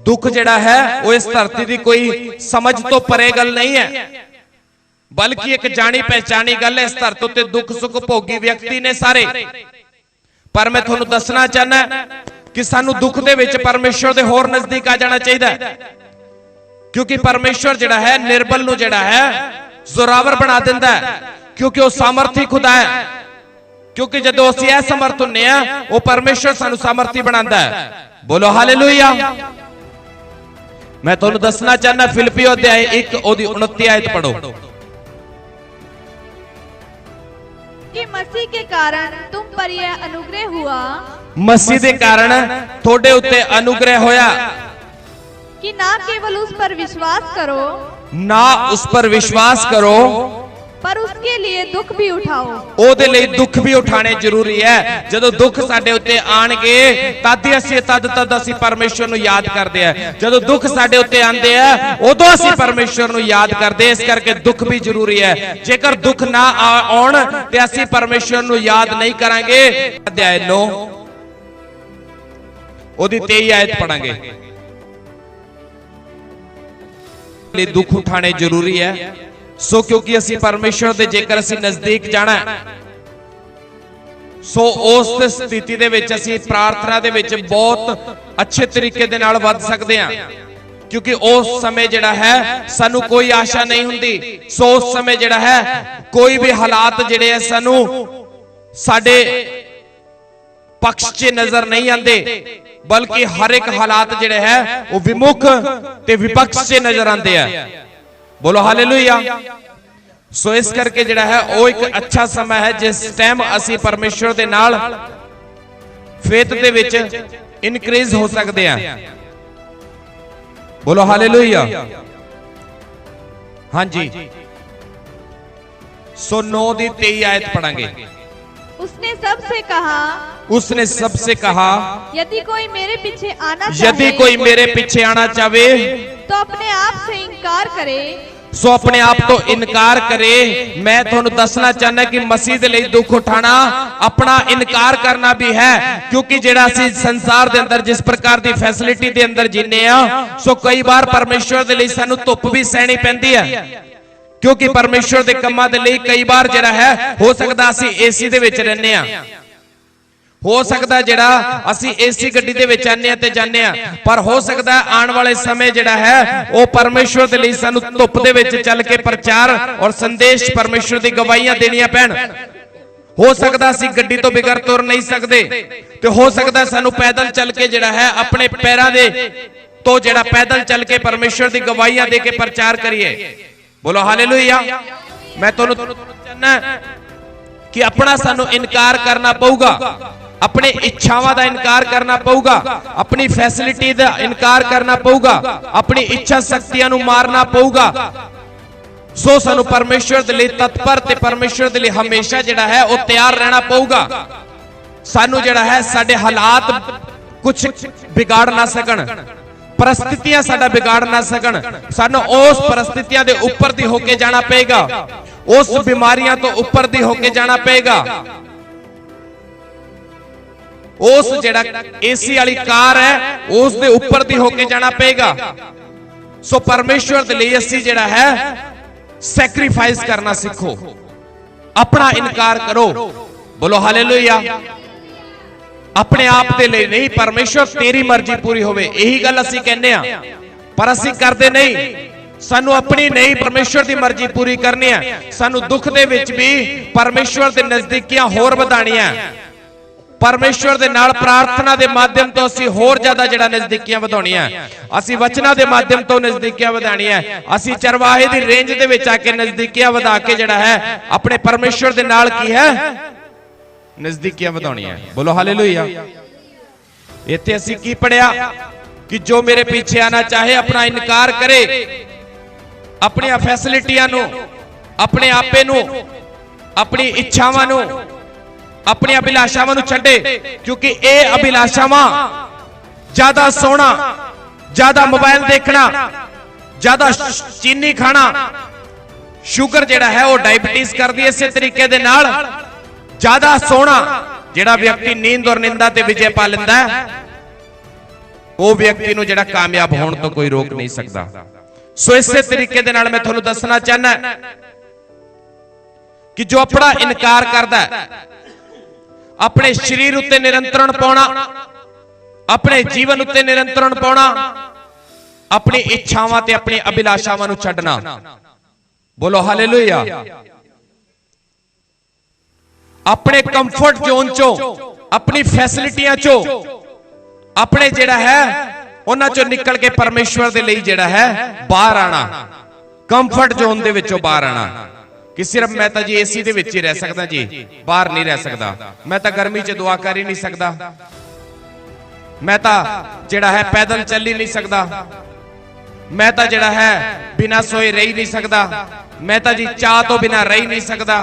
दुख जिहड़ा है वो इस धरती की कोई समझ तो परे गल नहीं है, बल्कि एक जानी पहचानी गल है। इस धरती उत्ते दुख सुख भोगी व्यक्ति ने सारे, पर मैं तुहानू दसना चाहना कि सानू दुख दे विच परमेश्वर दे होर नजदीक आ जाना चाहिए, क्योंकि परमेश्वर जिहड़ा है निर्बल नू जिहड़ा है जोरावर बना दिंदा है, क्योंकि वो सामर्थी खुदा है। क्योंकि जदों असीं असमर्थ हुंदे आ वो परमेश्वर सानू सामर्थी बनांदा है। बोलो हालेलुया। मैं तुहानू दसना चाहना फिलिप्पियों अध्याय 1 ओदी 29 आयत पढ़ो कि मसीह के कारण तुम पर यह अनुग्रह हुआ, मसीह के कारण थोड़े उत्ते अनुग्रह होया कि ना केवल उस पर विश्वास करो, ना उस पर विश्वास करो पर उसके लिए दुख भी उठाओ। ओदे लिए दुख भी उठाने जरूरी है। जदों दुख साडे उत्ते आणगे तद असीं परमेश्वर नू याद करदे आ। जदों दुख साडे उत्ते आंदे आ उदों असीं परमेश्वर नू याद करदे। इस करके दुख भी जरूरी है। जेकर दुख ना आउण ते असीं परमेश्वर नू याद नहीं करांगे। अध्याय 9 ओदी 23 आयत पढ़ांगे। दुख उठाने जरूरी है। सो क्योंकि असी परमेश्वर दे जेकर असी नजदीक जाना सो उस स्थिति दे विच असी प्रार्थना दे विच बहुत अच्छे तरीके दे नाल वध सकदे हां, क्योंकि उस समय जिहड़ा है सानू कोई आशा नहीं हुंदी। सो उस समय जिहड़ा है कोई भी हालात जिहड़े है सानू साडे पक्ष च नजर नहीं आंदे, बल्कि हर एक हालात जिहड़े है वो विमुख ते विपक्ष च नजर आंदे आ। बोलो हालेलुया। सो इस करके जिहड़ा है वो एक अच्छा समय है जिस टाइम असी परमेश्वर दे नाल फेथ दे विच इनक्रीज हो सकते हैं। बोलो हालेलुया। हाँ जी। सो 9 दी 23 आयत पढ़ांगे। उसने सबसे कहा, उसने सबसे कहा यदि कोई मेरे पीछे आना यदि कोई मेरे पीछे आना चाहे तो अपने आप से इनकार करे। सो अपने आप तो इनकार करे। मैं तुहानू दसना चाहना कि मसीह दे लई दुख उठाना अपना इनकार करना भी है, क्योंकि जिहड़ा असीं संसार दे अंदर जिस प्रकार दी फैसिलिटी दे अंदर जीने आ, सो कई बार परमेश्वर दे लई सानू धुप भी सहनी पैंदी है, क्योंकि परमेश्वर दे कम्मां दे लई कई बार जिहड़ा है हो सकदा असीं एसी दे विच रहने आ, हो सकदा जिहड़ा असीं एसी गड्डी दे विच आने ते जाने आ, पर हो सकदा आने वाले समय जिहड़ा है वो परमेश्वर दे लई सानू धुप दे विच चल के प्रचार और संदेश परमेश्वर दी गवाहियां देनियां पैण। हो सकदा असीं गड्डी तो बिगर तुर नहीं सकदे, ते हो सकदा सानू पैदल चल के जिहड़ा है अपने पैरां दे तो जिहड़ा पैदल चल के परमेश्वर दी गवाहियां दे के प्रचार करिए। बोलो हालेलुया। मैं तुहानू चाहना कि अपना सानू इनकार करना पऊगा, अपने इच्छावां दा इनकार करना पऊगा, अपनी फैसिलिटी दा इनकार करना पऊगा, अपनी इच्छा शक्तियां नू मारना पऊगा। सो सानू परमेश्वर दे लई तत्पर ते परमेश्वर दे लई हमेशा जिहड़ा है वो तैयार रहना पऊगा। सानू जिहड़ा है साडे हालात कुछ बिगाड़ ना सकण, परिस्थितियां साडा बिगाड़ ना सकण। सानू उस परिस्थितियां दे ऊपर दी होके जाना पेगा, उस बीमारियां तो ऊपर दी होके जाना पेगा, उस जेड़ा एसी वाली कार है उस दे ऊपर दी होके जाना पेगा। सो परमेश्वर दे लिए असी जेड़ा है सैक्रिफाइस करना सीखो, अपना इनकार करो। बोलो हालेलुया। अपने आप दे लिए नहीं, परमेश्वर तेरी मर्जी पूरी होवे, यही गल असी कहने आ, पर असी करदे नहीं। सानू अपनी नहीं परमेश्वर दी मर्जी पूरी करनी है। सानू दुख दे विच भी परमेश्वर दे नजदीकियां होर वधाणियां, परमेश्वर दे नाल प्रार्थना दे माध्यम तो असी होर ज्यादा जेड़ा नजदीकियां वधाणियां, असी वचना दे माध्यम तो नजदीकियां वधाणियां, असी चरवाहे दी रेंज दे विच आके नजदीकियां वधा के जेड़ा है अपने परमेश्वर दे नाल की है नजदीकियां वधाणियां। बोलो हालेलुया। इत्थे असी की पढ़िया कि जो मेरे पीछे आना चाहे अपना इनकार करे, अपनी फैसिलिटियां नू, अपने आपे नू, अपनी इच्छावां नू, अपनी अभिलाषावां नू छड्डे, क्योंकि ये अभिलाषावां ज्यादा सोना, ज्यादा मोबाइल देखना, ज्यादा चीनी खाना, शुगर जेड़ा है वो डायबिटीज कर दी। इस तरीके दे नाल ज्यादा सोना जेड़ा व्यक्ति नींद और निंदा ते विजय पा लेंदा है, वो व्यक्ति नू जेड़ा कामयाब होने तो कोई रोक नहीं सकता। सो इस तरीके दे नाल मैं तुहानू दसना चाहना कि जो अपना इनकार करदा है, अपने शरीर उत्ते नियंत्रण पाउणा, अपने जीवन उत्ते नियंत्रण पाउणा, अपनी इच्छावां ते अपनी अभिलाषावां नू छड्डना। बोलो हालेलुया। अपने कंफर्ट जोन चो, अपनी फैसिलिटियां चो, अपने जेड़ा है उन्हां चो निकल के परमेश्वर दे लई जेड़ा है बाहर आना, कंफर्ट जोन दे विचों बाहर आना। कि सिर्फ मैं तो जी एसी दे विच ही रह सकदा जी, बाहर नहीं रह सकदा, मैं तो गर्मी च दुआ कर ही नहीं सकदा, मैं तो जेड़ा है पैदल चल ही नहीं सकदा, मैं तो जेड़ा है बिना सोए रह ही नहीं सकदा, मैं तो जी चाह तो बिना रह ही नहीं सकदा,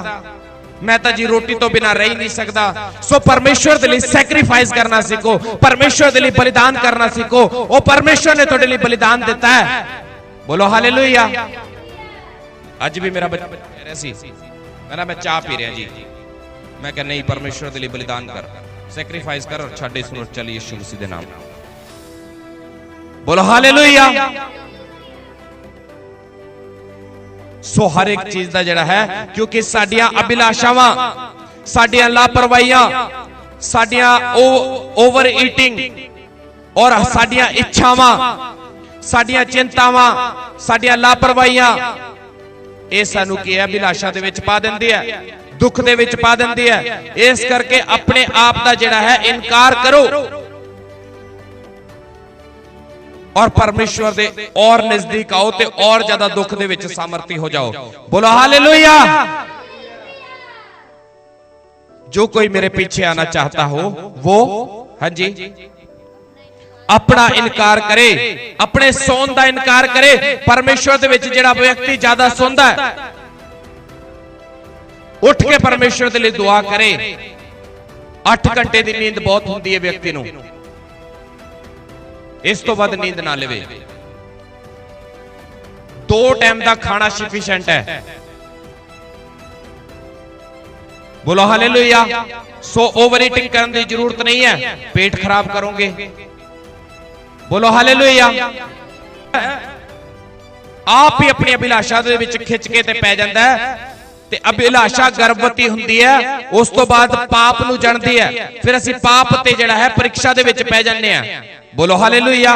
मैं तो जी रोटी तो बिना रह ही नहीं सकदा। सो परमेश्वर दे लिए सैक्रिफाइस करना सीखो, परमेश्वर दे लिए बलिदान करना सीखो। वो परमेश्वर ने तुहाडे लिए बलिदान दिता है। बोलो हालेलुया। अज भी मेरा बच्चा कह रहा सी, कहना मैं चाह पी रहा जी, मैं कह नहीं, परमेश्वर दे लिए बलिदान कर, सैक्रिफाइस कर और छड्ड इसनूं, चल यीशु मसीह दे नाम। बोलो हालेलुया। सो हर एक चीज का जड़ा है, क्योंकि साडियां अभिलाषावां, साडियां लापरवाहियां, साडियां ओवर ईटिंग और साडियां इच्छावां, साडियां चिंतावां, साडियां लापरवाहियां, ये सानू की है अभिलाषा दे विच पा दिंदी है, दुख दे विच पा दिंदी है। इस करके अपने आप का जड़ा है इनकार करो और परमेश्वर दे और नजदीक आओ ते और ज्यादा दुख दे विच सामर्थी हो जाओ। बोलो हालेलुया। जो कोई मेरे पीछे आना चाहता हो वो, हाँ जी, अपना इनकार करे, अपने सोन का इनकार करे। परमेश्वर दे विच जिहड़ा व्यक्ति ज्यादा सोंदा है, उठ के परमेश्वर दे लिए दुआ करे। 8 घंटे की नींद बहुत होंदी है व्यक्ति नूं, इस तो बाद नींद ना लेवे। 2 टाइम का खाना सफिशिएंट है। बोलो हालेलुया। सो ओवर ईटिंग करने की जरूरत नहीं है, पेट खराब करोगे। बोलो हालेलुया। आप ही अपनी अभिलाषा दे विच खिंच के ते पै जांदा है, ते अभिलाषा गर्भवती हुंदी है, उस तो बाद पाप नूं जणदी है, फिर असीं पाप ते जिहड़ा है परीक्षा दे विच पै जांदे आ। बोलो हालेलुया।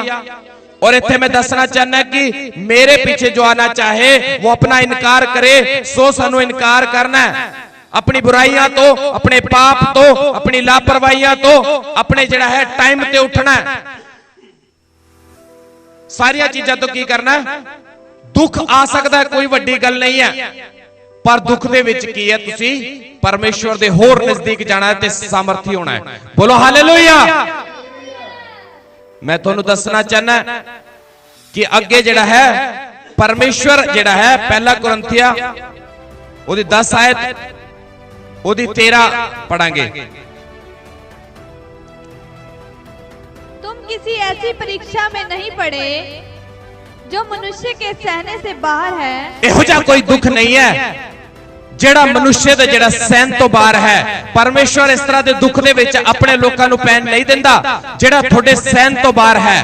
और इत्थे मैं दसना चाहना कि मेरे पीछे जो आना चाहे वो अपना इनकार करे। सो सानू इनकार करना है अपनी बुराइयां तो, अपने पाप तो, अपनी लापरवाहियां तो, अपने जिहड़ा है टाइम ते उठना है। सारिया चीजां तो की करना है। दुख आ सकता है, कोई वड्डी गल नहीं है, पर दुख दे विच की है, तुसी परमेश्वर दे होर नजदीक जाना है ते सामर्थी होना है। बोलो हालेलुया। मैं तुहानू दसना चाहना कि अगे जिहड़ा है परमेश्वर जिहड़ा है, पहला कुरिन्थिया ओदी 10 आयत ओदी 13 पढ़ांगे। तुम किसी ऐसी परीक्षा में नहीं पड़े जो मनुष्य के सहने से बाहर है। इहो जिहा कोई दुख नहीं है ਜਿਹੜਾ ਮਨੁੱਖ ਦਾ ਜਿਹੜਾ ਸਹਿਣ ਤੋਂ ਬਾਹਰ ਹੈ। ਪਰਮੇਸ਼ਵਰ ਇਸ ਤਰ੍ਹਾਂ ਦੇ ਦੁੱਖ ਦੇ ਵਿੱਚ ਆਪਣੇ ਲੋਕਾਂ ਨੂੰ ਪੈਣ ਨਹੀਂ ਦਿੰਦਾ ਜਿਹੜਾ ਤੁਹਾਡੇ ਸਹਿਣ ਤੋਂ ਬਾਹਰ ਹੈ।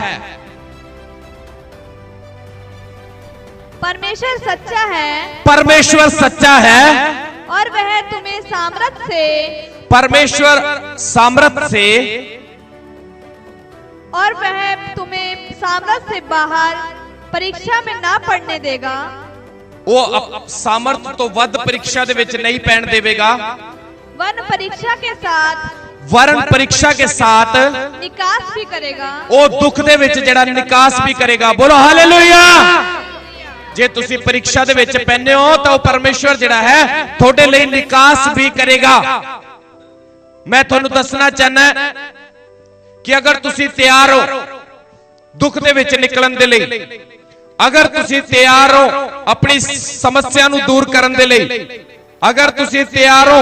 परमेश्वर सच्चा है, परमेश्वर सच्चा है और वह तुम्हें सामर्थ से, परमेश्वर सामर्थ से, और वह तुम्हें सामर्थ से बाहर परीक्षा में ना पड़ने देगा। वो सामर्थ तो वध परीक्षा दे विच नहीं पैण देवेगा। वरन परीक्षा के साथ, वरन परीक्षा के साथ निकास भी करेगा। वो दुख दे विच जेड़ा निकास भी करेगा। बोलो हालेलुया। जे तुसी परीक्षा दे विच पैने हो तो परमेश्वर जिहड़ा है थोड़े लिए निकास भी करेगा। मैं तुहानू दसना चाहना कि अगर तुसी तैयार हो दुख दे विच निकलण दे लई, अगर तुसी तैयार हो अपनी समस्या नू दूर करन दे लई, अगर तुसी तैयार हो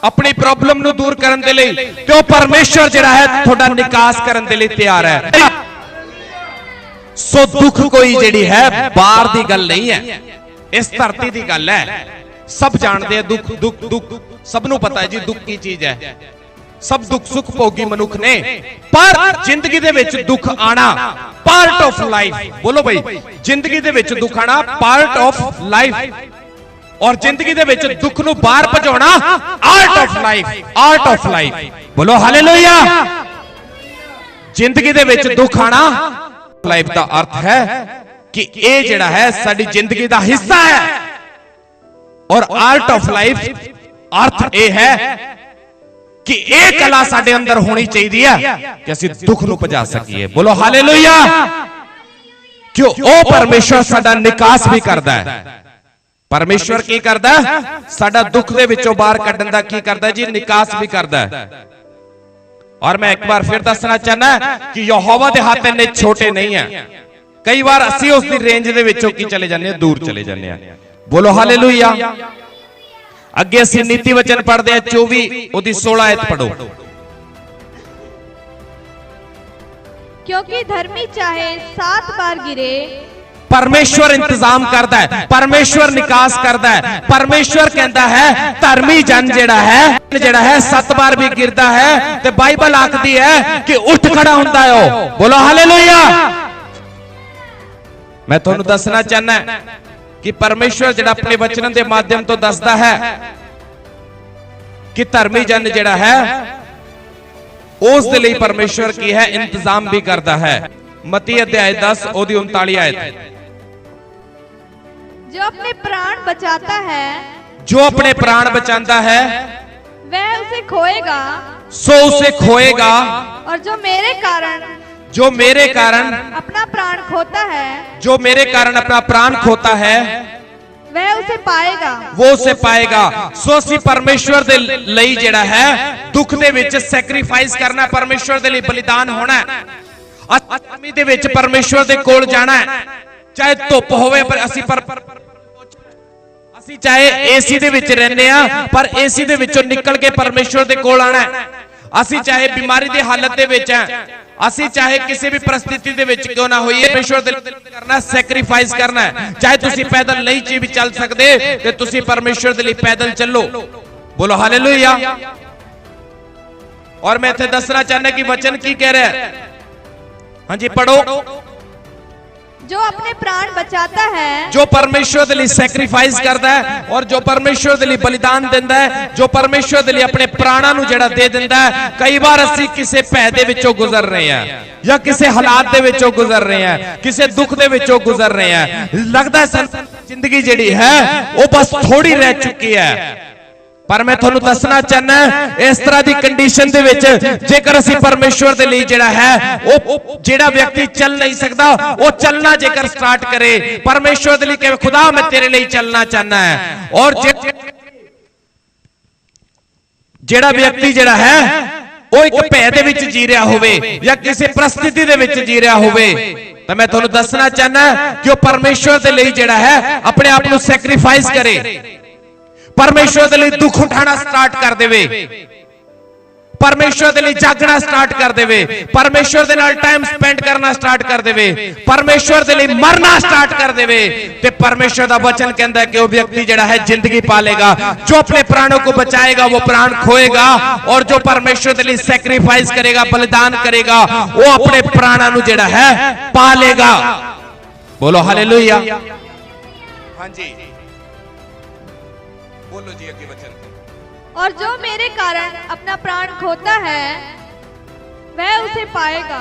अपनी प्रॉब्लम नू दूर करन दे लई, तो परमेश्वर जिहड़ा है थोड़ा निकास करन दे लई तैयार है। सो दुख कोई जिहड़ी है बाहर दी गल नहीं है, इस धरती दी गल है। सब जानते हैं दुख दुख दुख, सबनू पता है जी दुख की चीज है। सब दुख सुख भोगी मनुख ने, पर जिंदगी दे विच दुख आना पार्ट ऑफ लाइफ। बोलो भाई, जिंदगी दे विच दुख आना पार्ट ऑफ लाइफ, और जिंदगी दे विच दुख नू बाहर भजाउणा art of life. Art of life. बोलो हालेलुया। जिंदगी दे विच दुख आना लाइफ का अर्थ है कि ये जिहड़ा है साडी जिंदगी का हिस्सा है, और आर्ट ऑफ लाइफ अर्थ ये है कि ये कला साडे अंदर होनी चाहिए कि असीं दुख नूं भजा सकीए। बोलो हालेलुया। क्यों? ओ परमेश्वर साडा निकास भी करदा है। परमेश्वर की करदा है? साडा दुख दे विचों बाहर कड्ढण दा की करदा जी? निकास भी करदा है। और मैं एक बार फिर दसना चाहना कि यहोवा दे हाथ इन्ने छोटे नहीं है। कई बार असीं उस दी रेंज दे विचों की चले जाने, दूर चले जाने। बोलो हालेलुया। अगे असीं नीति वचन पढ़दे हैं 24 ओदी 16 आयत पढ़ो। क्योंकि धर्मी चाहे 7 बार गिरे, परमेश्वर इंतजाम करता है, परमेश्वर निकास करता है। परमेश्वर कहता है धर्मी जन जेड़ा है 7 बार भी गिरता है ते बाइबल आखदी है कि उठ खड़ा हुंदा है ओ। बोलो हालेलुया। मैं तुहानू दसना चाहना कि परमेश्वर जेड़ा अपने वचन के माध्यम तो दसदा है कि धर्मी जन जेड़ा है उस दे लई परमेश्वर की है इंतजाम भी करता है। मत्ती अध्याय 10 ओदी 39 आयत। जो अपने प्राण बचाता है, जो अपने प्राण बचाता है वह उसे खोएगा, सो उसे खोएगा, और जो मेरे कारण अपना प्राण खोता है, जो मेरे कारण अपना प्राण खोता है वह उसे पाएगा, वो उसे पाएगा। सो असी परमेश्वर दे लई जेड़ा है दुख दे विच सैक्रीफाइस करना, परमेश्वर दे लई बलिदान होना है। अत्मी दे विच परमेश्वर दे कोल जाना है, चाहे धुप होवे पर असी चाहे एसी दे विच रहने आ पर एसी दे विचों निकल के परमेश्वर दे कोल आना है। असी चाहे बीमारी दे हालत दे विच है, असी चाहे किसी भी परिस्थिति दे विच क्यों ना होइए, परमेश्वर दे करना सैक्रीफाइस करना है। चाहे तुसी पैदल नहीं ची भी चल सकदे ते तुसी परमेश्वर दे लई पैदल चलो। बोलो हालेलुया। और मैं इत्थे दसना चाहना कि वचन की कह रहा है। हां जी पढ़ो। जो अपने प्राण बचाता है, जो परमेश्वर दे लई सैक्रीफाइस करता है, और जो परमेश्वर दे लई बलिदान दिंदा है, जो परमेश्वर दे लई अपने प्राणां नूं जिहड़ा दे दिंदा है। कई बार असीं किसे भय दे विचों गुजर रहे हैं, या किसे हालात दे विचों गुजर रहे हैं, किसे दुख दे विचों गुजर रहे हैं। लगदा है जिंदगी जिहड़ी है वो बस थोड़ी रह चुकी है। पर मैं तुहानू दसना चाहना इस तरह की कंडीशन दे विच जेकर असीं परमेश्वर दे लई जिहड़ा है वो जिहड़ा व्यक्ति चल नहीं सकता वो चलना जेकर स्टार्ट करे, परमेश्वर दे लई कहे खुदा मैं तेरे लिए चलना चाहना है। और जिहड़ा व्यक्ति जिहड़ा है वो एक भय दे विच जी रहा होवे या किसी परिस्थिति दे विच जी रहा होवे, तो मैं तुहानू दसना चाहना कि वो परमेश्वर दे लई जिहड़ा है अपने आप नूं सैक्रीफाइस करे, परमेश्वर दे लई दुख उठाना स्टार्ट कर देवे, परमेश्वर दे लई जागना स्टार्ट कर देवे, परमेश्वर दे नाल टाइम स्पेंड करना स्टार्ट कर देवे, परमेश्वर दे लई मरना स्टार्ट कर देवे, ते परमेश्वर दा वचन कहंदा है कि वो व्यक्ति जिहड़ा है जिंदगी पालेगा। जो अपने प्राणों को बचाएगा वो प्राण खोएगा, और जो परमेश्वर दे लई सैक्रिफाइस करेगा, बलिदान करेगा, वो अपने प्राणों नु जिहड़ा है पालेगा। बोलो हालेलुया। हां जी बोलो जी अगे वचन। और जो मेरे कारण अपना प्राण खोता है वह उसे पाएगा।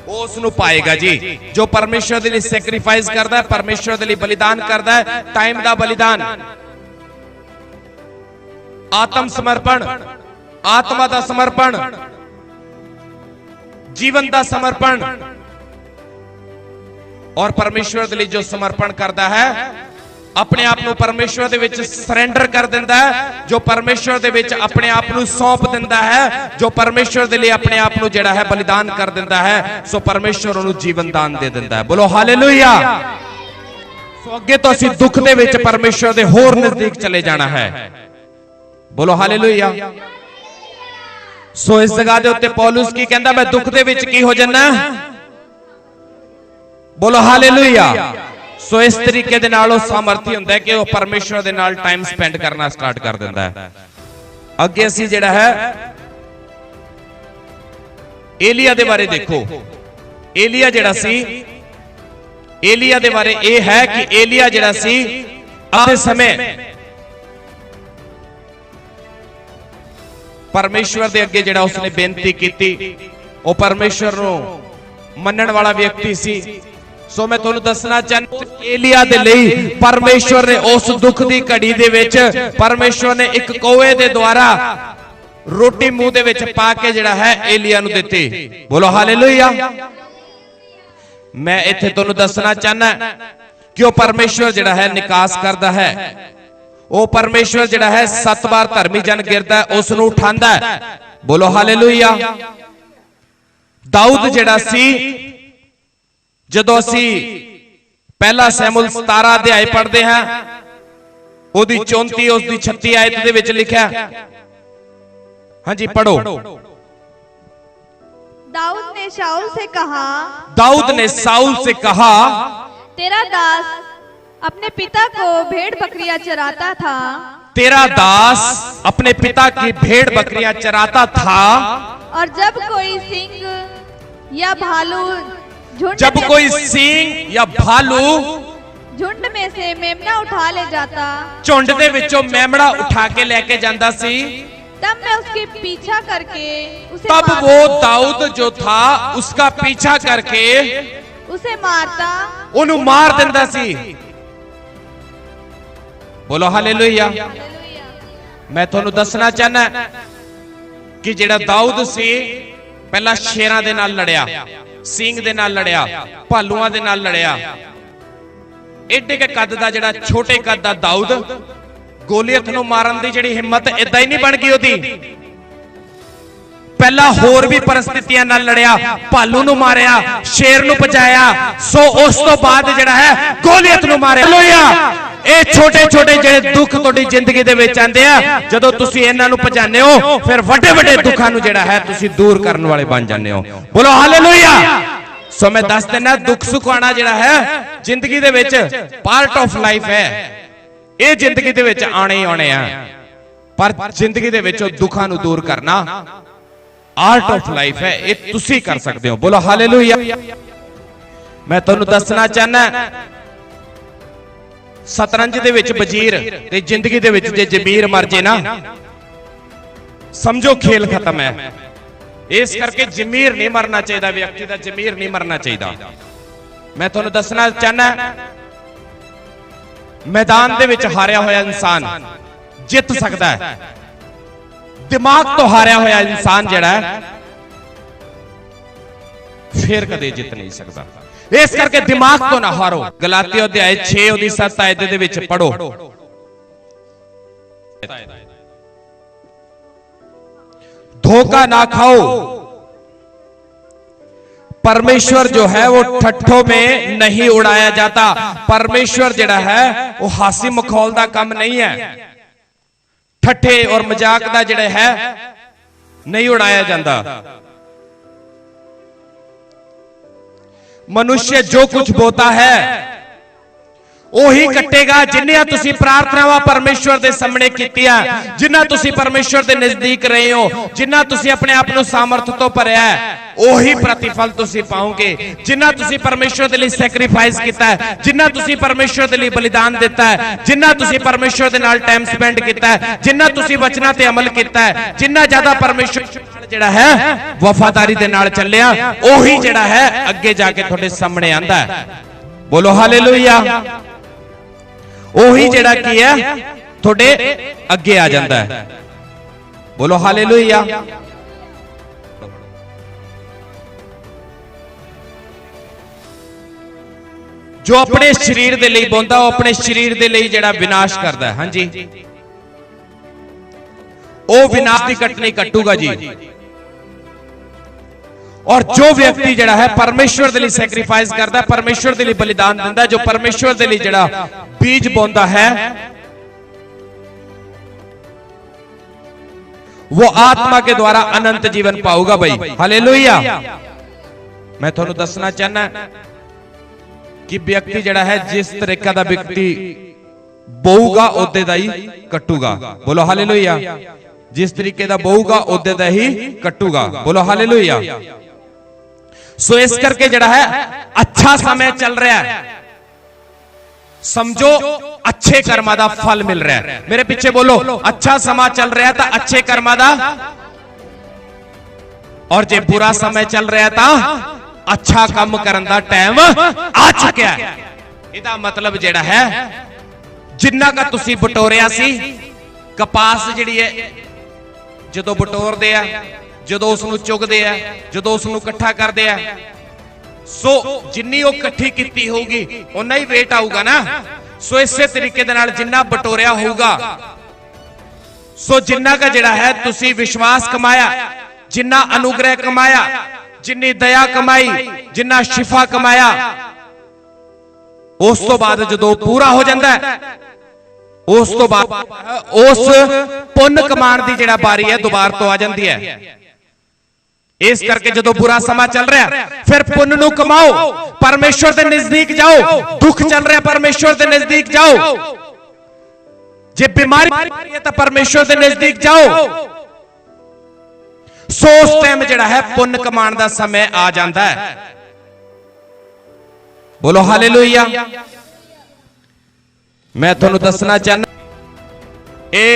वो उसनु पाएगा जी। जो परमेश्वर दे लई सैक्रिफाइस करदा है, परमेश्वर दे लई बलिदान करदा है, टाइम दा बलिदान, आत्म समर्पण, आत्मा दा समर्पण, जीवन दा समर्पण, और परमेश्वर दे लई जो समर्पण करदा है, अपने आप को परमेश्वर दे विच सरेंडर कर दिंदा है, जो परमेश्वर दे विच अपने आप को सौंप दिंदा है, जो परमेश्वर दे लिए अपने आप को जिहड़ा है बलिदान कर दिंदा है, सो परमेश्वर उहनूं जीवन दान दे दिंदा है। बोलो हालेलुया। सो अगे तो असीं दुख दे विच परमेश्वर दे होर नजदीक चले जाना है। बोलो हालेलुया। सो इस जगह दे उत्ते पौलुस की कहंदा, मैं दुख दे विच की हो जाना। बोलो हालेलुया। सो इस तरीके दे नाल ओह सामर्थी हुंदा है कि ओह परमेश्वर दे नाल टाइम स्पेंड करना स्टार्ट कर दिंदा है। अगे असीं जिहड़ा है एलिया दे बारे देखो। एलिया जिहड़ा सी, एलिया दे बारे यह है कि एलिया जिहड़ा सी अपने समय परमेश्वर दे अगे जिहड़ा उसने बेनती कीती, ओह परमेश्वर नूं मनण वाला व्यक्ति सी। सो मैं तुहानूं दसना चाहना, एलिया दे लई परमेश्वर ने उस दुख दी घड़ी दे विच परमेश्वर ने एक कोए दे द्वारा रोटी मुंह दे विच पा के जिहड़ा है एलिया नूं दित्ती। बोलो हालेलुया। मैं इत्थे तुहानूं दसना चाहना कि वो परमेश्वर जिहड़ा है निकास करदा है, वो परमेश्वर जिहड़ा है 7 बार धर्मी जन गिरदा है उस नूं उठांदा है। बोलो हालेलुया। दाऊद जिहड़ा सी, जदों असी पहला सैमुअल 17 अध्याय पढ़ते हैं, ओदी 34 उसदी 36 आयत दे विच लिखा। हां जी पढ़ो। दाऊद ने शाऊल से कहा, दाऊद ने साउल से कहा, तेरा दास अपने पिता को भेड़ बकरियां चराता था। तेरा दास अपने पिता की भेड़ बकरियां चराता था। और जब कोई सिंह या भालू झुंड में से मेमना उठा ले जाता, झुंड दे विचों मेमना उठा के लेके जांदा सी, तब मैं उसके पीछा करके उसे तब वो दाऊद जो था उसका पीछा करके उसे मारता, उन्हें मार दिंदा सी। बोलो हालेलुया। मैं तुहानूं दसना चाहना कि जिहड़ा दाऊद सी पहला शेरां दे नाल लड़िया, सिंह दे नाल लड़िया, भालूआं दे नाल लड़िया। एडे के कद दा जिहड़ा छोटे कद दा दाऊद गोलियत नूं मारन दी जिहड़ी हिम्मत इदां ही नहीं बन गई ओदी। पहला होर भी परिस्थितियां नाल लड़िया, भालू नूं मारिया, शेर नूं भजाया, सो उस तो बाद जिहड़ा है गोलियत नूं मारिया। हालेलुया। ਇਹ छोटे छोटे ਜਿਹੜੇ दुख ਤੁਹਾਡੀ ਜ਼ਿੰਦਗੀ ਦੇ ਵਿੱਚ ਆਂਦੇ ਆ, ਜਦੋਂ ਤੁਸੀਂ ਇਹਨਾਂ ਨੂੰ ਭਜਾਉਂਦੇ ਹੋ ਫਿਰ ਵੱਡੇ ਵੱਡੇ ਦੁੱਖਾਂ ਨੂੰ ਜਿਹੜਾ ਹੈ ਤੁਸੀਂ ਦੂਰ ਕਰਨ ਵਾਲੇ ਬਣ ਜਾਂਦੇ ਹੋ। ਬੋਲੋ ਹਾਲੇਲੂਇਆ। ਸੋ ਮੈਂ ਦੱਸ ਦਿੰਦਾ, ਦੁੱਖ ਸੁੱਖ ਆਣਾ ਜਿਹੜਾ ਹੈ ਜ਼ਿੰਦਗੀ ਦੇ ਵਿੱਚ ਪਾਰਟ ਆਫ ਲਾਈਫ ਹੈ। ਇਹ ਜ਼ਿੰਦਗੀ ਦੇ ਵਿੱਚ ਆਣੇ ਹੀ ਆਣੇ ਆ, ਪਰ ਜ਼ਿੰਦਗੀ ਦੇ ਵਿੱਚੋਂ ਦੁੱਖਾਂ ਨੂੰ ਦੂਰ ਕਰਨਾ ਆਰਟ ਆਫ ਲਾਈਫ ਹੈ। ਇਹ ਤੁਸੀਂ ਕਰ ਸਕਦੇ ਹੋ। ਬੋਲੋ ਹਾਲੇਲੂਇਆ। ਮੈਂ ਤੁਹਾਨੂੰ ਦੱਸਣਾ ਚਾਹਨਾ, शतरंज दे विच वजीर ते जिंदगी दे विच जे जमीर मर जे ना, समझो खेल खत्म है। इस करके जमीर नहीं मरना चाहिए, व्यक्ति दा जमीर नहीं मरना चाहिए। मैं तुहानूं दसना चाहना, मैदान दे विच हारिया होया इंसान जित सकदा है, दिमाग तो हारिया होया इंसान जिहड़ा है फिर कदे जित नहीं सकता। इस करके दिमाग को ना हारो। गलातियों अध्याय 6 और 7 आयत दे विच पढ़ो। धोखा ना खाओ, परमेश्वर जो है वो ठट्ठों में नहीं उड़ाया जाता। परमेश्वर जिहड़ा है वो हासी मखौल दा काम नहीं है, ठट्ठे और मजाक दा जिहड़ा है नहीं उड़ाया जाता। मनुष्य जो कुछ बोता है ਉਹੀ ਕੱਟੇਗਾ। ਜਿੰਨੀਆਂ ਤੁਸੀਂ ਪ੍ਰਾਰਥਨਾਵਾਂ ਪਰਮੇਸ਼ਵਰ ਦੇ ਸਾਹਮਣੇ ਕੀਤੀਆਂ, ਜਿੰਨਾ ਤੁਸੀਂ ਪਰਮੇਸ਼ਵਰ ਦੇ ਨਜ਼ਦੀਕ ਰਹੇ ਹੋ, ਜਿੰਨਾ ਤੁਸੀਂ ਆਪਣੇ ਆਪ ਨੂੰ ਸਾਮਰਥ ਤੋਂ ਭਰਿਆ ਹੈ, ਉਹੀ ਪ੍ਰਤੀਫਲ ਤੁਸੀਂ ਪਾਓਗੇ। ਜਿੰਨਾ ਤੁਸੀਂ ਪਰਮੇਸ਼ਵਰ ਦੇ ਲਈ ਸੈਕਰੀਫਾਈਸ ਕੀਤਾ ਹੈ, ਜਿੰਨਾ ਤੁਸੀਂ ਪਰਮੇਸ਼ਵਰ ਦੇ ਲਈ ਬਲੀਦਾਨ ਦਿੱਤਾ ਹੈ, ਜਿੰਨਾ ਤੁਸੀਂ ਪਰਮੇਸ਼ਵਰ ਦੇ ਨਾਲ ਟਾਈਮ ਸਪੈਂਡ ਕੀਤਾ ਹੈ, ਜਿੰਨਾ ਤੁਸੀਂ ਵਚਨਾਂ ਤੇ ਅਮਲ ਕੀਤਾ ਹੈ, ਜਿੰਨਾ ਜ਼ਿਆਦਾ ਪਰਮੇਸ਼ਵਰ ਜਿਹੜਾ ਹੈ ਵਫਾਦਾਰੀ ਦੇ ਨਾਲ ਚੱਲਿਆ, ਉਹੀ ਜਿਹੜਾ ਹੈ ਅੱਗੇ ਜਾ ਕੇ ਤੁਹਾਡੇ ਸਾਹਮਣੇ ਆਂਦਾ ਹੈ। ਬੋਲੋ ਹਾਲੇਲੂਇਆ। ਉਹੀ ਜਿਹੜਾ ਕੀ ਹੈ ਤੁਹਾਡੇ ਅੱਗੇ ਆ ਜਾਂਦਾ ਹੈ। ਬੋਲੋ ਹਾਲੇਲੂਇਆ। ਜੋ ਆਪਣੇ ਸਰੀਰ ਦੇ ਲਈ ਬੋਂਦਾ, ਉਹ ਆਪਣੇ ਸਰੀਰ ਦੇ ਲਈ ਜਿਹੜਾ ਵਿਨਾਸ਼ ਕਰਦਾ ਹੈ। ਹਾਂਜੀ, ਉਹ ਵਿਨਾਸ਼ ਦੀ ਕੱਟਣੀ ਕੱਟੂਗਾ ਜੀ। और जो व्यक्ति जड़ा है परमेश्वर दे लिए सैक्रिफाइस करता है, परमेश्वर दे लिए बलिदान देता है, जो परमेश्वर दे लिए जड़ा बीज बोंदा है, वो आत्मा के द्वारा अनंत जीवन पाऊगा। भाई हालेलुया। मैं थोड़ा दसना चाहना कि व्यक्ति जड़ा है जिस तरीका दा व्यक्ति बोऊगा ओदे दा ही कट्टूगा। बोलो हालेलुया। जिस तरीके दा बोऊगा ओदे दा ही कट्टूगा। बोलो हालेलुया। सो इस करके जड़ा है अच्छा समय चल रहा है, समझो अच्छे कर्मा दा फल मिल रहा है। मेरे पीछे बोलो, अच्छा समा चल रहा है तो अच्छे कर्मा दा, और जे बुरा समय चल रहा है तो अच्छा काम करन दा टाइम आ चुका है। इहदा मतलब जड़ा है जिन्ना का तुसी बटोरिया सी, कपास जिहड़ी है जदों बटोरदे आ, ਜਦੋਂ ਉਸ ਨੂੰ ਚੁਗਦੇ ਆ, ਜਦੋਂ ਉਸ ਨੂੰ ਇਕੱਠਾ ਕਰਦੇ ਆ, ਸੋ ਜਿੰਨੀ ਉਹ ਇਕੱਠੀ ਕੀਤੀ ਹੋਊਗੀ ਉਨਾ ਹੀ weight ਆਊਗਾ ਨਾ। ਸੋ ਇਸੇ ਤਰੀਕੇ ਦੇ ਨਾਲ ਜਿੰਨਾ ਬਟੋਰਿਆ ਹੋਊਗਾ, ਸੋ ਜਿੰਨਾ ਦਾ ਜਿਹੜਾ ਹੈ ਤੁਸੀਂ ਵਿਸ਼ਵਾਸ ਕਮਾਇਆ, ਜਿੰਨਾ ਅਨੁਗ੍ਰਹਿ ਕਮਾਇਆ, ਜਿੰਨੀ ਦਇਆ ਕਮਾਈ, ਜਿੰਨਾ ਸ਼ਿਫਾ ਕਮਾਇਆ, ਉਸ ਤੋਂ ਬਾਅਦ ਜਦੋਂ ਪੂਰਾ ਹੋ ਜਾਂਦਾ ਹੈ, ਉਸ ਤੋਂ ਬਾਅਦ ਉਸ ਪੁੰਨ ਕਮਾਣ ਦੀ ਜਿਹੜਾ ਬਾਰੀ ਹੈ ਦੁਬਾਰਾ ਤੋਂ ਆ ਜਾਂਦੀ ਹੈ। इस करके जो बुरा समा चल रहा फिर पुण्य नु कमाओ, परमेश्वर के नजदीक जाओ। दुख चल रहा परमेश्वर के नजदीक जाओ, जे बीमारी है तो परमेश्वर के नजदीक जाओ। सो उस टाइम जड़ा है पुण्य कमान का समय आ जाता है। बोलो हालेलुया। मैं तुहानू दसना चाहना, ये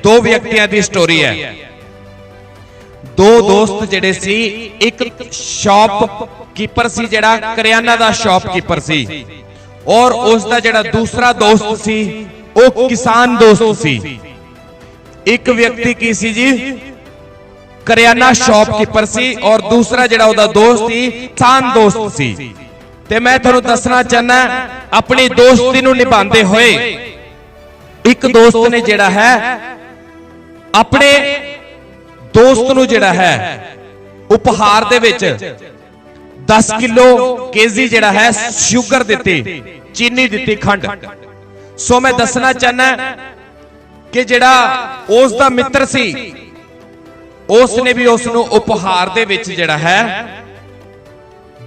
दो व्यक्तियों की स्टोरी है। दो दोस्त जड़े सी, एक शॉप कीपर सी जड़ा करियाना दा शॉप कीपर सी, और उसका जड़ा दूसरा दोस्त सी वो किसान दोस्त सी। एक व्यक्ति की सी जी करियाना शॉप कीपर सी, और दूसरा जड़ा उदा दोस्त सी किसान दोस्त सी। ते मैं तुहानू दसना चाहना अपनी दोस्ती नू निभांदे होए एक दोस्त ने जड़ा है अपने दोस्त नू जड़ा है उपहार दे विच 10 किलो केजी जड़ा है शुगर दिती, चीनी दिती, खंड। सो मैं दसना चाहना कि जड़ा उस दा मित्र सी उसने भी उसनू उपहार दे विच जड़ा है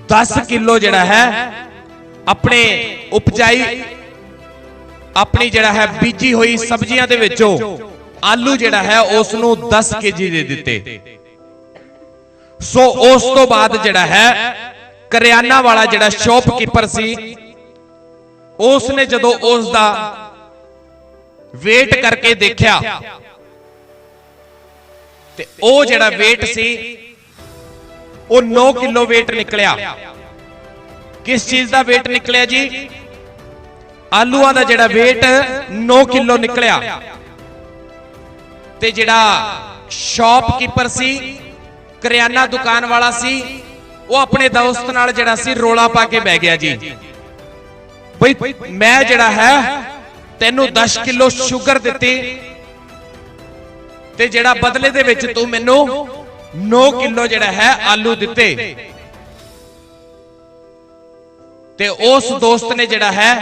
10 किलो जड़ा है अपने उपजाई अपनी जड़ा है बीजी हुई सब्जियां दे विचों आलू जड़ा है उसनू 10 केजी दे दिते। सो उस तो बाद जड़ा है करियाना वाला जड़ा शॉपकीपर सी उसने जदों उसदा वेट करके देखा ते ओ जड़ा वेट सी वो 9 किलो वेट निकलिया। किस चीज दा वेट निकलिया जी? आलूआं दा जड़ा वेट 9 किलो निकलिया। ते जिहड़ा शॉपकीपर सी करियाना दुकान वाला सी वो अपने दोस्त नाल जिहड़ा सी रोला पा के बह गया जी, भाई मैं जिहड़ा है तैनू 10 किलो शुगर दिती ते जिहड़ा बदले दे विच तू मैनू 9 किलो जिहड़ा है आलू दिते। ते उस दोस्त ने जिहड़ा है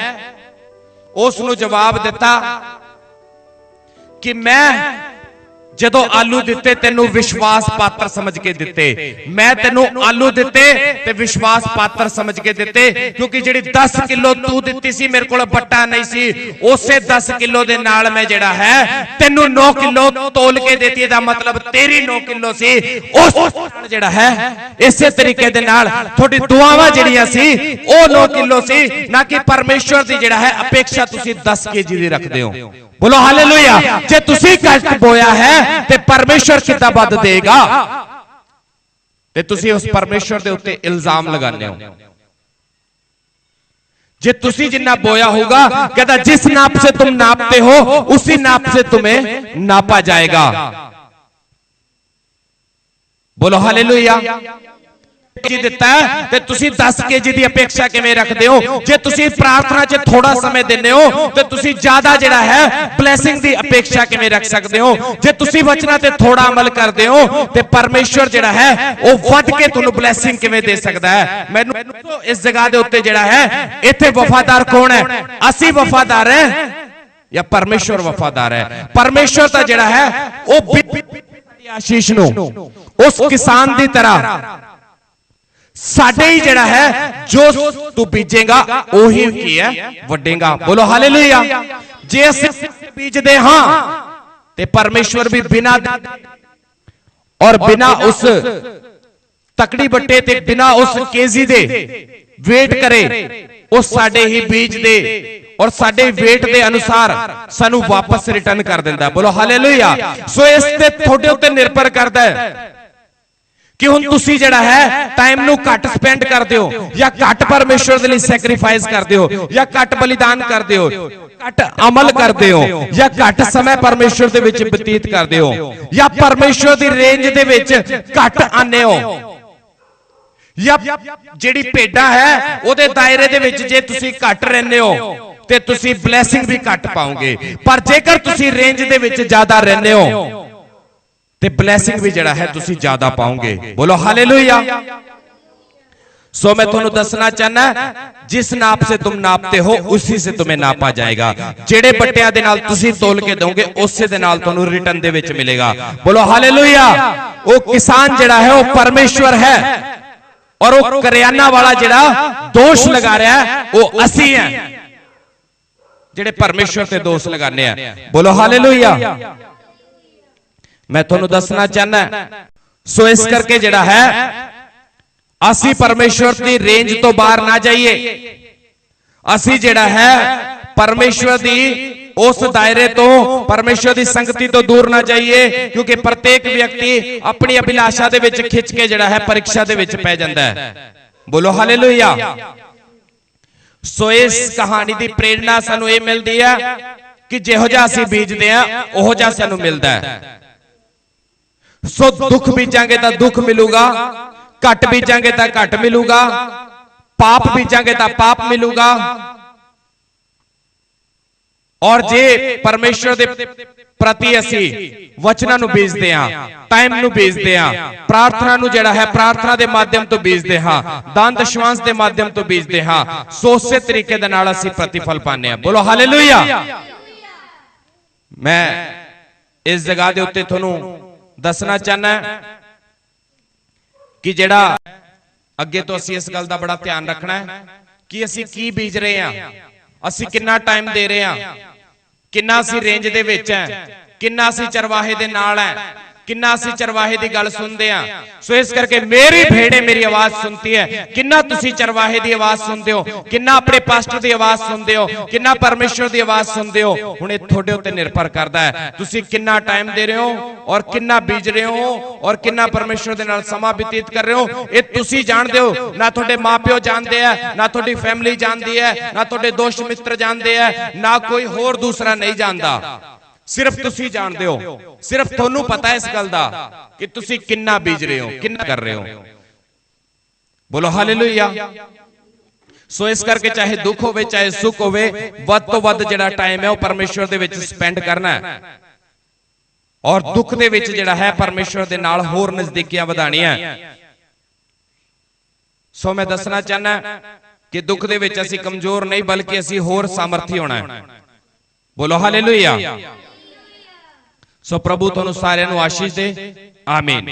उसनू जवाब दिता कि मैं ਜਦੋਂ ਆਲੂ ਦਿੱਤੇ ਤੈਨੂੰ ਵਿਸ਼ਵਾਸ ਪਾਤਰ ਸਮਝ ਕੇ ਦਿੱਤੇ। ਮੈਂ ਤੈਨੂੰ ਆਲੂ ਦਿੱਤੇ ਤੇ ਵਿਸ਼ਵਾਸ ਪਾਤਰ ਸਮਝ ਕੇ ਦਿੱਤੇ, ਕਿਉਂਕਿ ਜਿਹੜੀ 10 ਕਿਲੋ ਤੂੰ ਦਿੱਤੀ ਸੀ ਮੇਰੇ ਕੋਲ ਬੱਟਾ ਨਹੀਂ ਸੀ, ਉਸੇ 10 ਕਿਲੋ ਦੇ ਨਾਲ ਮੈਂ ਜਿਹੜਾ ਹੈ ਤੈਨੂੰ 9 ਕਿਲੋ ਤੋਲ ਕੇ ਦਿੱਤੀ। ਇਹਦਾ ਮਤਲਬ ਤੇਰੀ 9 ਕਿਲੋ ਸੀ, ਉਸ ਜਿਹੜਾ ਹੈ ਇਸੇ ਤਰੀਕੇ ਦੇ ਨਾਲ ਤੁਹਾਡੀ ਦੁਆਵਾਂ ਜਿਹੜੀਆਂ ਸੀ ਉਹ 9 ਕਿਲੋ ਸੀ, ਨਾ ਕਿ ਪਰਮੇਸ਼ਵਰ ਦੀ ਜਿਹੜਾ ਹੈ ਅਪੇक्षा ਤੁਸੀਂ 10 kg ਦੀ ਰੱਖਦੇ ਹੋ। बोलो हालेलुया। जे तुसी कष्ट बोया है ते परमेश्वर कितना बद देगा, ते तुसी उस परमेश्वर दे उत्ते इल्जाम लगाने हो। जे तुसी जिन्ना बोया होगा, कहता जिस नाप से तुम नापते हो उसी नाप से तुम्हें नापा जाएगा। बोलो हालेलुया। जी दिता है ते तुसी 10 kg दी अपेक्षा किवें रखदे हो? जे तुसी प्रार्थना च थोड़ा समय देने हो ते तुसी ज्यादा जिहड़ा है ब्लैसिंग दी अपेक्षा किवें रख सकदे हो? जे तुसी वचनां ते थोड़ा अमल करदे हो ते परमेश्वर जिहड़ा है वो वध के तुहानू ब्लैसिंग किवें दे सकदा है? मैनू इस जगह दे उत्ते जिहड़ा है इत्थे वफादार कौन है? असी वफादार है या परमेश्वर वफादार है? परमेश्वर दा जिहड़ा है वो आशीष नू उस किसान दी तरह साडे ही जड़ा है जो तू बीजेगा ओही की है वडेगा। बोलो हालेलुया। जे असीं बीजदे हां ते परमेश्वर भी बिना और बिना उस तकड़ी बट्टे ते बिना उस केजी दे वेट करे उस साडे ही बीज दे और साडे वेट दे अनुसार सानू वापस रिटर्न कर दिंदा। बोलो हालेलुया। सो इस ते थोड़े उत्ते निर्भर करदा है कि हुण तुसी जिहड़ा है टाइम नू घट स्पेंड करदे हो या घट परमेश्वर दे लई सैक्रीफाइस करदे हो या घट बलिदान करदे हो, घट अमल करदे हो या घट समय परमेश्वर दे विच बतीत करदे हो या परमेश्वर दी रेंज दे विच घट आने हो या जिहड़ी भेडा है ओदे दायरे दे विच जे तुसी घट रहने हो ते तुसी ब्लैसिंग भी घट पाओगे। पर जेकर तुसी रेंज दे विच ज्यादा रहने हो ते ब्लैसिंग भी जड़ा है तुसी ज्यादा पाओगे। बोलो हालेलुया। सो मैं तुहानू दसना चाहना जिस नाप से तुम नापते हो उसी से तुम्हें नापा जाएगा। जेड़े बट्टियां दे नाल तुसी तोल के दोगे उसे दे नाल तुहानू रिटर्न दे विच मिलेगा। बोलो हालेलुया। वो किसान जड़ा है वो परमेश्वर है और वो करियाना वाला जड़ा दोष लगा रहा है वो असी हैं जेड़े परमेश्वर ते दोष लगाने हैं। बोलो हालेलुया। मैं तुहानू दसना चाहना सो इस करके जिहड़ा है असी परमेश्वर की रेंज तो बाहर ना जाइए, असी जिहड़ा है परमेश्वर दी उस दायरे तो परमेश्वर की संगति तो दूर ना जाइए, क्योंकि प्रत्येक व्यक्ति अपनी अभिलाषा दे विच खिंच के जिहड़ा है परीक्षा दे विच पै जांदा है। बोलो हालेलुया। सो इस कहानी की प्रेरणा सानू ये मिलती है कि जिहो जिहा असीं बीजदे आ ओहो जिहा सानू मिलदा है। सो दुख बीजांगे तो दुख मिलूगा, घट बीजांगे तो घट मिलूगा, पाप बीजांगे तो पाप मिलूगा। और जे परमेश्वर दे प्रति असी वचनां नूं बीजदे हां, टाइम नूं बीजदे हां, प्रार्थना नूं जिहड़ा है प्रार्थना दे माध्यम तो बीजदे हां, दान दशवांश दे माध्यम तो बीजदे हां, सो उसे तरीके दे नाल असी प्रतिफल पाने हां। बोलो हालेलुया। मैं इस जगह दे उत्ते तुहानूं दसना चाहना कि जेड़ा अगे तो असी इस गल का बड़ा ध्यान रखना है कि असी की बीज रहे हैं, असी कितना टाइम दे रहे हैं, कितना असी रेंज दे विच है, कितना असी चरवाहे दे नाल है, कितना असी चरवाहे दी गल सुनते हैं। सो इस करके मेरी भेड़े मेरी आवाज सुनती है। कितना तुसी चरवाहे दी आवाज सुनते हो, कितना अपने पास्टर दी आवाज सुनते हो, कितना परमेश्वर दी आवाज सुनते हो, हुण इह तुहाडे उत्ते निर्भर करदा है तुसी कितना टाइम दे रहे हो और कितना बीज रहे हो और कितना परमेश्वर दे नाल समा व्यतीत कर रहे हो। ये तुसी जानदे हो, ना तुहाडे मां-पिओ जानदे है, ना तुहाडी फैमिली जानदी है, ना तुहाडे दोस्त मित्र जानदे है, ना कोई होर दूसरा नहीं जानदा। सिर्फ तुसी जानदे हो, सिर्फ तुहानू पता है इस गल दा कि तुसी कितना बीज रहे हो, कितना कर रहे हो। बोलो हालेलुया। सो इस करके चाहे दुख होवे चाहे सुख होवे, वध तो वध जिहड़ा टाइम है वो परमेश्वर दे विच स्पेंड करना है और दुख दे विच जिहड़ा है परमेश्वर दे नाल होर नजदीकियां वधाणियां। सो मैं दसना चाहना कि दुख दे विच असीं कमजोर नहीं बल्कि असीं होर सामर्थी होना है। बोलो हालेलुया। ਸੋ ਪ੍ਰਭੂ ਤੁਹਾਨੂੰ ਸਾਰਿਆਂ ਨੂੰ ਆਸ਼ੀਸ਼ ਦੇ ਆਮੀਨ।